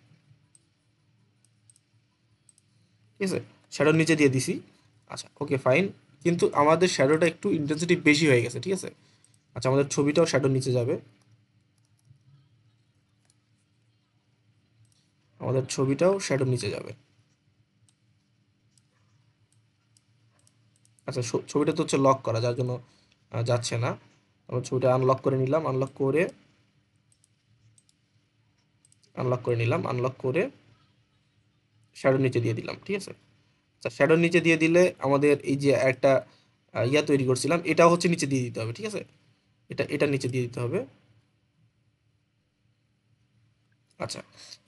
ঠিক আছে, শ্যাডোর নিচে দিয়ে দিছি। আচ্ছা, ওকে ফাইন, কিন্তু আমাদের শ্যাডোটা একটু ইন্টেন্সিটি বেশি হয়ে গেছে, ঠিক আছে। আচ্ছা, আমাদের ছবিটাও শ্যাডোর নিচে যাবে, আমাদের ছবিটাও শ্যাডোর নিচে যাবে। আচ্ছা, ছবিটা তো হচ্ছে লক করা, যার জন্য যাচ্ছে না। আমরা ছবিটা আনলক করে নিলাম, আনলক করে শ্যাডোর নিচে দিয়ে দিলাম, ঠিক আছে। আচ্ছা, শ্যাডোর নিচে দিয়ে দিলে আমাদের এই যে একটা ইয়া তৈরি করছিলাম, এটাও হচ্ছে নিচে দিয়ে দিতে হবে, ঠিক আছে, এটা নিচে দিয়ে দিতে হবে। আচ্ছা,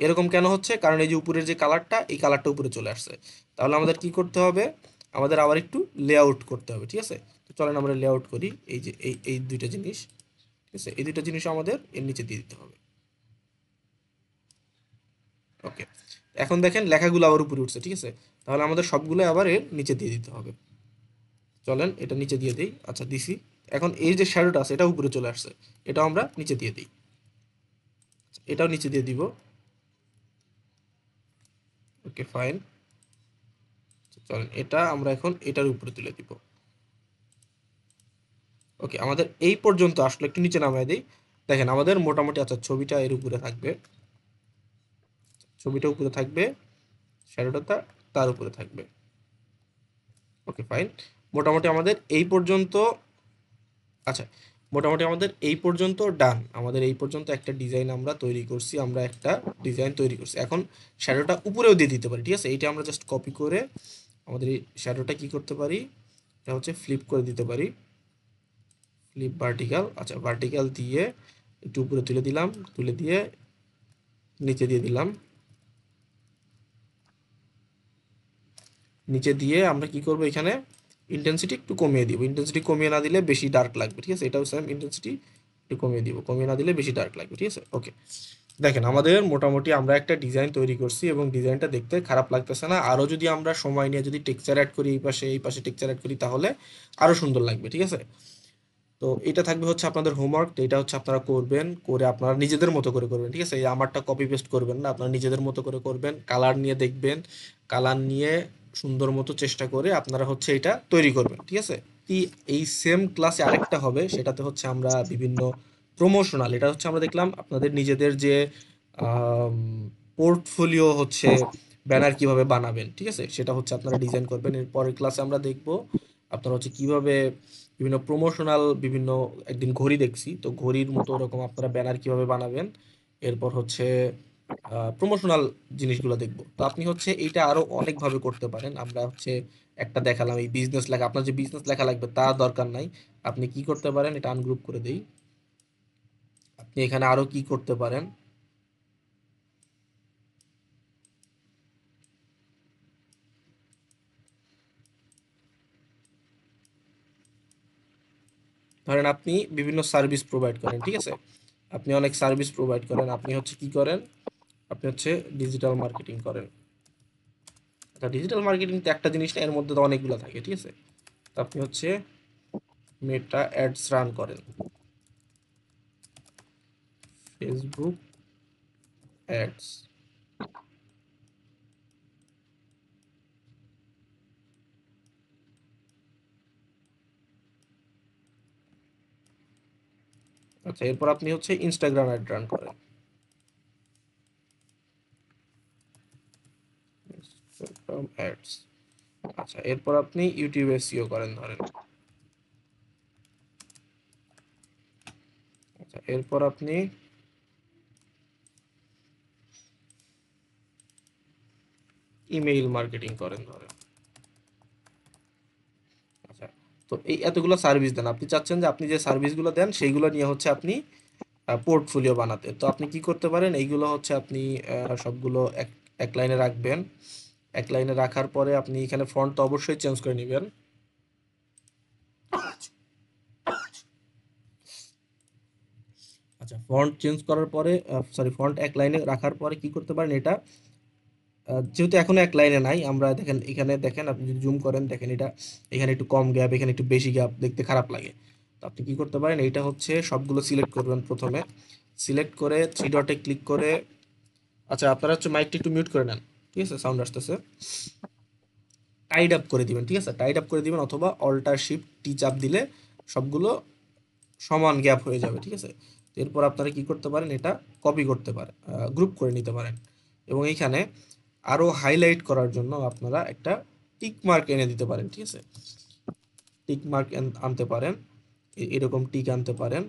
এরকম কেন হচ্ছে, কারণ এই যে উপরের যে কালারটা, এই কালারটা উপরে চলে আসছে। তাহলে আমাদের কি করতে হবে, আমাদের আবার একটু লেআউট করতে হবে, ঠিক আছে। তো চলেন আমরা লেআউট করি, এই যে এই দুইটা জিনিস, ঠিক আছে, এই দুইটা জিনিস আমাদের এর নিচে দিয়ে দিতে হবে। ওকে, এখন দেখেন লেখাগুলো আবার উপরে উঠছে, ঠিক আছে, তাহলে আমাদের সবগুলো আবার এর নিচে দিয়ে দিতে হবে। চলেন এটা নিচে দিয়ে দিই, আচ্ছা দিছি। এখন এই যে শ্যাডোটা আছে এটা উপরে চলে আসছে, এটাও আমরা নিচে দিয়ে দিই, এটাও নিচে দিয়ে দিব, ওকে ফাইন। চলেন এটা আমরা এখন এটার উপরে তুলে দিব। ওকে, আমাদের এই পর্যন্ত আসলে, একটু নিচে নামায় দিই। দেখেন আমাদের মোটামুটি, আচ্ছা ছবিটা এর উপরে থাকবে, ছবিটা উপরে থাকবে, শ্যাডোটা তার উপরে থাকবে, ওকে ফাইন। মোটামুটি আমাদের এই পর্যন্ত। আচ্ছা, মোটামুটি আমাদের এই পর্যন্ত ডান। আমাদের এই পর্যন্ত একটা ডিজাইন আমরা তৈরি করছি, আমরা একটা ডিজাইন তৈরি করছি। এখন শ্যাডোটা উপরেও দিয়ে দিতে পারি, ঠিক আছে? এইটা আমরা জাস্ট কপি করে আমাদের এই শ্যাডোটা কি করতে পারি, এটা হচ্ছে ফ্লিপ করে দিতে পারি, ফ্লিপ ভার্টিক্যাল। আচ্ছা, ভার্টিক্যাল দিয়ে একটু উপরে তুলে দিলাম, তুলে দিয়ে নিচে দিয়ে দিলাম, নিচে দিয়ে আমরা কি করব, এখানে ইন্টেন্সিটি একটু কমিয়ে দিব। ইন্টেন্সিটি কমিয়ে না দিলে বেশি ডার্ক লাগবে, ঠিক আছে? এটাও সেম, ইন্টেন্সিটি একটু কমিয়ে দিব, কমিয়ে না দিলে বেশি ডার্ক লাগবে, ঠিক আছে? ওকে, দেখেন আমাদের মোটামুটি আমরা একটা ডিজাইন তৈরি করছি এবং ডিজাইনটা দেখতে খারাপ লাগতেছে না। আরও যদি আমরা সময় নিয়ে যদি টেক্সচার অ্যাড করি, এই পাশে টেক্সচার অ্যাড করি, তাহলে আরও সুন্দর লাগবে, ঠিক আছে? তো এটা থাকবে হচ্ছে আপনাদের হোমওয়ার্ক। তো এটা হচ্ছে আপনারা করবেন, করে আপনারা নিজেদের মতো করে করবেন, ঠিক আছে? এই আমারটা কপি পেস্ট করবেন না, আপনারা নিজেদের মতো করে করবেন। কালার নিয়ে দেখবেন, কালার নিয়ে সুন্দর মতো চেষ্টা করে আপনারা হচ্ছে এটা তৈরি করবেন, ঠিক আছে? এই সেম ক্লাসে আরেকটা হবে, সেটাতে হচ্ছে আমরা বিভিন্ন প্রমোশনাল, এটা হচ্ছে আমরা দেখলাম আপনাদের নিজেদের যে পোর্টফোলিও হচ্ছে ব্যানার কিভাবে বানাবেন, ঠিক আছে? সেটা হচ্ছে আপনারা ডিজাইন করবেন। এর পরের ক্লাসে আমরা দেখব আপনারা হচ্ছে কিভাবে বিভিন্ন প্রমোশনাল বিভিন্ন, একদিন ঘড়ি দেখছি, তো ঘড়ির মতো ওরকম আপনারা ব্যানার কিভাবে বানাবেন। এরপর হচ্ছে প্রমোশনাল জিনিসগুলো দেখব। তো আপনি হচ্ছে এইটা আরো অনেকভাবে করতে পারেন। আমরা হচ্ছে একটা দেখালাম এই বিজনেস লেখা, আপনার যে বিজনেস লেখা লাগবে তা দরকার নাই। আপনি কি করতে পারেন, এটা আনগ্রুপ করে দেই। আপনি এখানে আরো কি করতে পারেন, ধরেন আপনি বিভিন্ন সার্ভিস প্রোভাইড করেন, ঠিক আছে? আপনি অনেক সার্ভিস প্রোভাইড করেন, আপনি হচ্ছে কি করেন, আপনি হচ্ছে ডিজিটাল মার্কেটিং করেন। আচ্ছা, ডিজিটাল মার্কেটিং তো একটা জিনিস না, এর মধ্যে তো অনেকগুলো থাকে, ঠিক আছে? তো আপনি হচ্ছে মেটা অ্যাডস রান করেন, ফেসবুক অ্যাডস। আচ্ছা, এরপর আপনি হচ্ছে ইনস্টাগ্রাম অ্যাড রান করেন, ইনস্টাগ্রাম অ্যাডস। আচ্ছা, এরপর আপনি ইউটিউব এসইও করেন ধরেন। আচ্ছা, এরপর আপনি ইমেইল মার্কেটিং করেন ধরেন। আচ্ছা, তো এই এতগুলো সার্ভিস দেন, আপনি চাচ্ছেন যে আপনি যে সার্ভিসগুলো দেন সেইগুলো নিয়ে হচ্ছে আপনি পোর্টফোলিও বানাতে। তো আপনি কি করতে পারেন, এইগুলো হচ্ছে আপনি সবগুলো এক এক লাইনে রাখবেন। এক লাইনে রাখার পরে আপনি এখানে ফন্ট তো অবশ্যই চেঞ্জ করে নেবেন। আচ্ছা, ফন্ট চেঞ্জ করার পরে, সরি, ফন্ট এক লাইনে রাখার পরে কি করতে পারেন, এটা যেহেতু এখনো এক লাইনে নাই, আমরা দেখেন এখানে, দেখেন আপনি যদি জুম করেন দেখেন এটা এখানে একটু কম গ্যাপ, এখানে একটু বেশি গ্যাপ, দেখতে খারাপ লাগে। তো আপনি কি করতে পারেন, এইটা হচ্ছে সবগুলো সিলেক্ট করবেন প্রথমে, সিলেক্ট করে থ্রি ডটে ক্লিক করে, আচ্ছা আপনারা হচ্ছে মাইকটা একটু মিউট করে নেন, ঠিক আছে? সাউন্ড আসতেছে। টাইড আপ করে দিবেন, ঠিক আছে? টাইড আপ করে দিবেন, অথবা অল্টার শিফট টি চাপ দিলে সবগুলো সমান গ্যাপ হয়ে যাবে, ঠিক আছে? তো এরপর আপনারা কি করতে পারেন, এটা কপি করতে পারেন, গ্রুপ করে নিতে পারেন, এবং এইখানে আরো হাইলাইট করার জন্য আপনারা একটা টিক মার্ক এনে দিতে পারেন, ঠিক আছে? টিক মার্ক আনতে পারেন, এরকম টিক আনতে পারেন,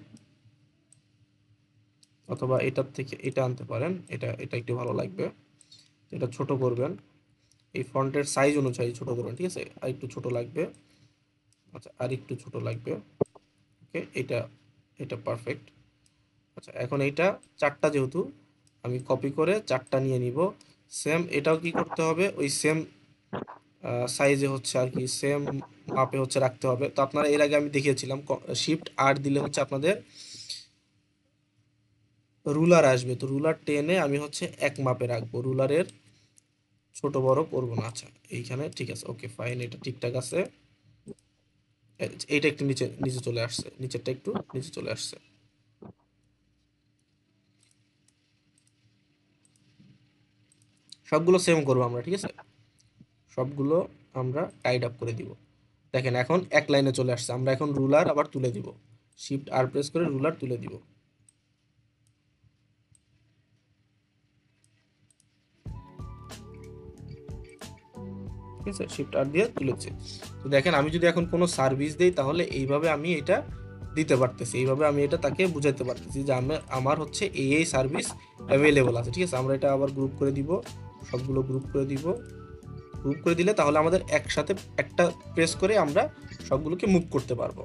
অথবা এটার থেকে এটা আনতে পারেন, এটা এটা একটু ভালো লাগবে। এটা ছোট করবেন, এই ফন্টের সাইজ অনুযায়ী ছোট করবেন, ঠিক আছে? আর একটু ছোট লাগবে, আচ্ছা আর একটু ছোট লাগবে, ওকে, এটা এটা পারফেক্ট। আচ্ছা, এখন এইটা চারটা যেহেতু আমি কপি করে চারটা নিয়ে নিব, সেম এটাও কি করতে হবে, ওই সেম সাইজে হচ্ছে আর কি, সেম মাপে হচ্ছে রাখতে হবে। তো আপনারা এর আগে আমি দেখিয়েছিলাম, শিফট আর দিলে হচ্ছে আপনাদের রুলার আসবে, তো রুলার টেনে আমি হচ্ছে এক মাপে রাখবো, রুলারের ছোট বড় করব না। আচ্ছা, এইখানে ঠিক আছে, ওকে ফাইন, এটা ঠিকঠাক আছে। এইটা একটু নিচে নিচে চলে আসছে, নিচেরটা একটু নিচে চলে আসছে। সবগুলো সেম করবো আমরা, ঠিক আছে? সবগুলো আমরা টাইড আপ করে দিব। দেখেন এখন এক লাইনে চলে আসছে, আমরা এখন রুলার আবার তুলে দিব, শিফট আর প্রেস করে রুলার তুলে দিব, ঠিক আছে? শিফট আর দিয়ে তুলেছে। তো দেখেন আমি যদি এখন কোনো সার্ভিস দেই তাহলে এইভাবে আমি এটা দিতে পারতেছি। এইভাবে আমি এটা তাকে বুঝাইতে পারতেছি যে আমার হচ্ছে এই সার্ভিস অ্যাভেলেবল আছে। ঠিক আছে, আমরা এটা আবার গ্রুপ করে দিব, সবগুলো গ্রুপ করে দিব। গ্রুপ করে দিলে তাহলে আমাদের একসাথে একটা প্রেস করে আমরা সবগুলোকে মুভ করতে পারবো।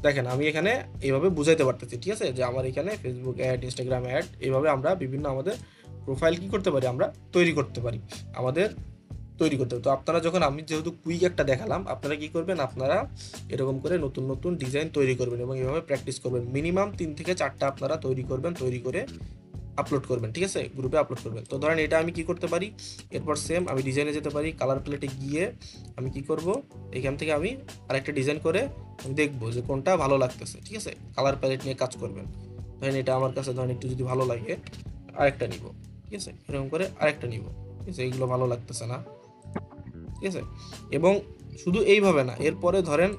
দেখেন আমি এখানে এইভাবে বুঝাইতে পারতেছি। ঠিক আছে, যে আমার এখানে ফেসবুক অ্যাড, ইনস্টাগ্রাম অ্যাড, এইভাবে আমরা বিভিন্ন আমাদের প্রোফাইল কি করতে পারি, আমরা তৈরি করতে পারি, আমাদের তৈরি করতে হবে। তো আপনারা যখন, আমি যেহেতু কুইক একটা দেখালাম, আপনারা কি করবেন, আপনারা এরকম করে নতুন নতুন ডিজাইন তৈরি করবেন এবং এভাবে প্র্যাকটিস করবেন। মিনিমাম 3 থেকে 4টা আপনারা তৈরি করবেন, তৈরি করে আপলোড করবেন। ঠিক আছে, গ্রুপে আপলোড করবেন। তো ধরেন এটা আমি কি করতে পারি, এরপর সেম আমি ডিজাইনে যেতে পারি, কালার প্লেটে গিয়ে আমি কি করব, এখান থেকে আমি আরেকটা ডিজাইন করে আমি দেখবো যে কোনটা ভালো লাগতেছে। ঠিক আছে, কালার প্যালেট নিয়ে কাজ করবেন। ধরেন এটা আমার কাছে ধরেন একটু যদি ভালো লাগে, আরেকটা নিব। ঠিক আছে, এরকম করে আরেকটা নিব। ঠিক আছে, এইগুলো ভালো লাগতেছে না। ঠিক আছে, এবং শুধু এইভাবে না, এরপরে ধরেন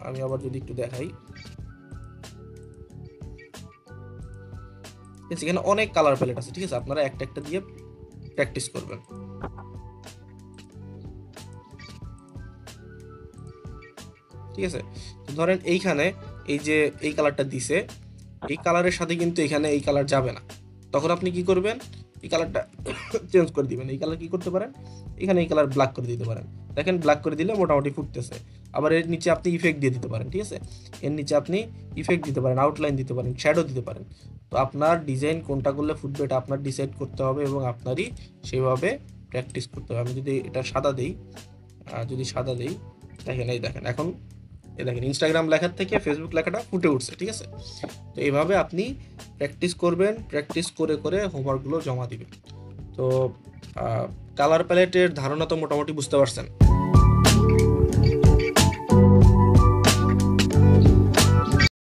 আমি আবার যদি একটু দেখাই, ঠিক আছে, এখানে অনেক কালার প্যালেট আছে। ঠিক আছে, আপনারা একটা একটা দিয়ে প্র্যাকটিস করবেন। ঠিক আছে, তো ধরেন এইখানে এই যে এই কালারটা দিছে, এই কালারের সাথে কিন্তু এখানে এই কালার যাবে না। তখন আপনি কি করবেন, এই কালারটা চেঞ্জ করে দিবেন। এই কালার কি করতে পারেন, এখানে এই কালার ব্ল্যাক করে দিতে পারেন। দেখেন ব্ল্যাক করে দিলে মোটামুটি ফুটতেছে। আবার এর নিচে আপনি ইফেক্ট দিয়ে দিতে পারেন। ঠিক আছে, এর নিচে আপনি ইফেক্ট দিতে পারেন, আউটলাইন দিতে পারেন, শ্যাডো দিতে পারেন। তো আপনার ডিজাইন কোনটা করলে ফুটবে এটা আপনার ডিসাইড করতে হবে এবং আপনারই সেইভাবে প্র্যাকটিস করতে হবে। আমি যদি এটা সাদা দেই, যদি সাদা দেই, দেখেন এই দেখেন এখন এই দেখেন ইনস্টাগ্রাম লেখার থেকে ফেসবুক লেখাটা ফুটে উঠছে। ঠিক আছে, তো এইভাবে আপনি প্র্যাকটিস করবেন, প্র্যাকটিস করে করে হোমওয়ার্কগুলো জমা দিবেন। তো কালার প্যালেটের ধারণা তো মোটামুটি বুঝতে পারছেন।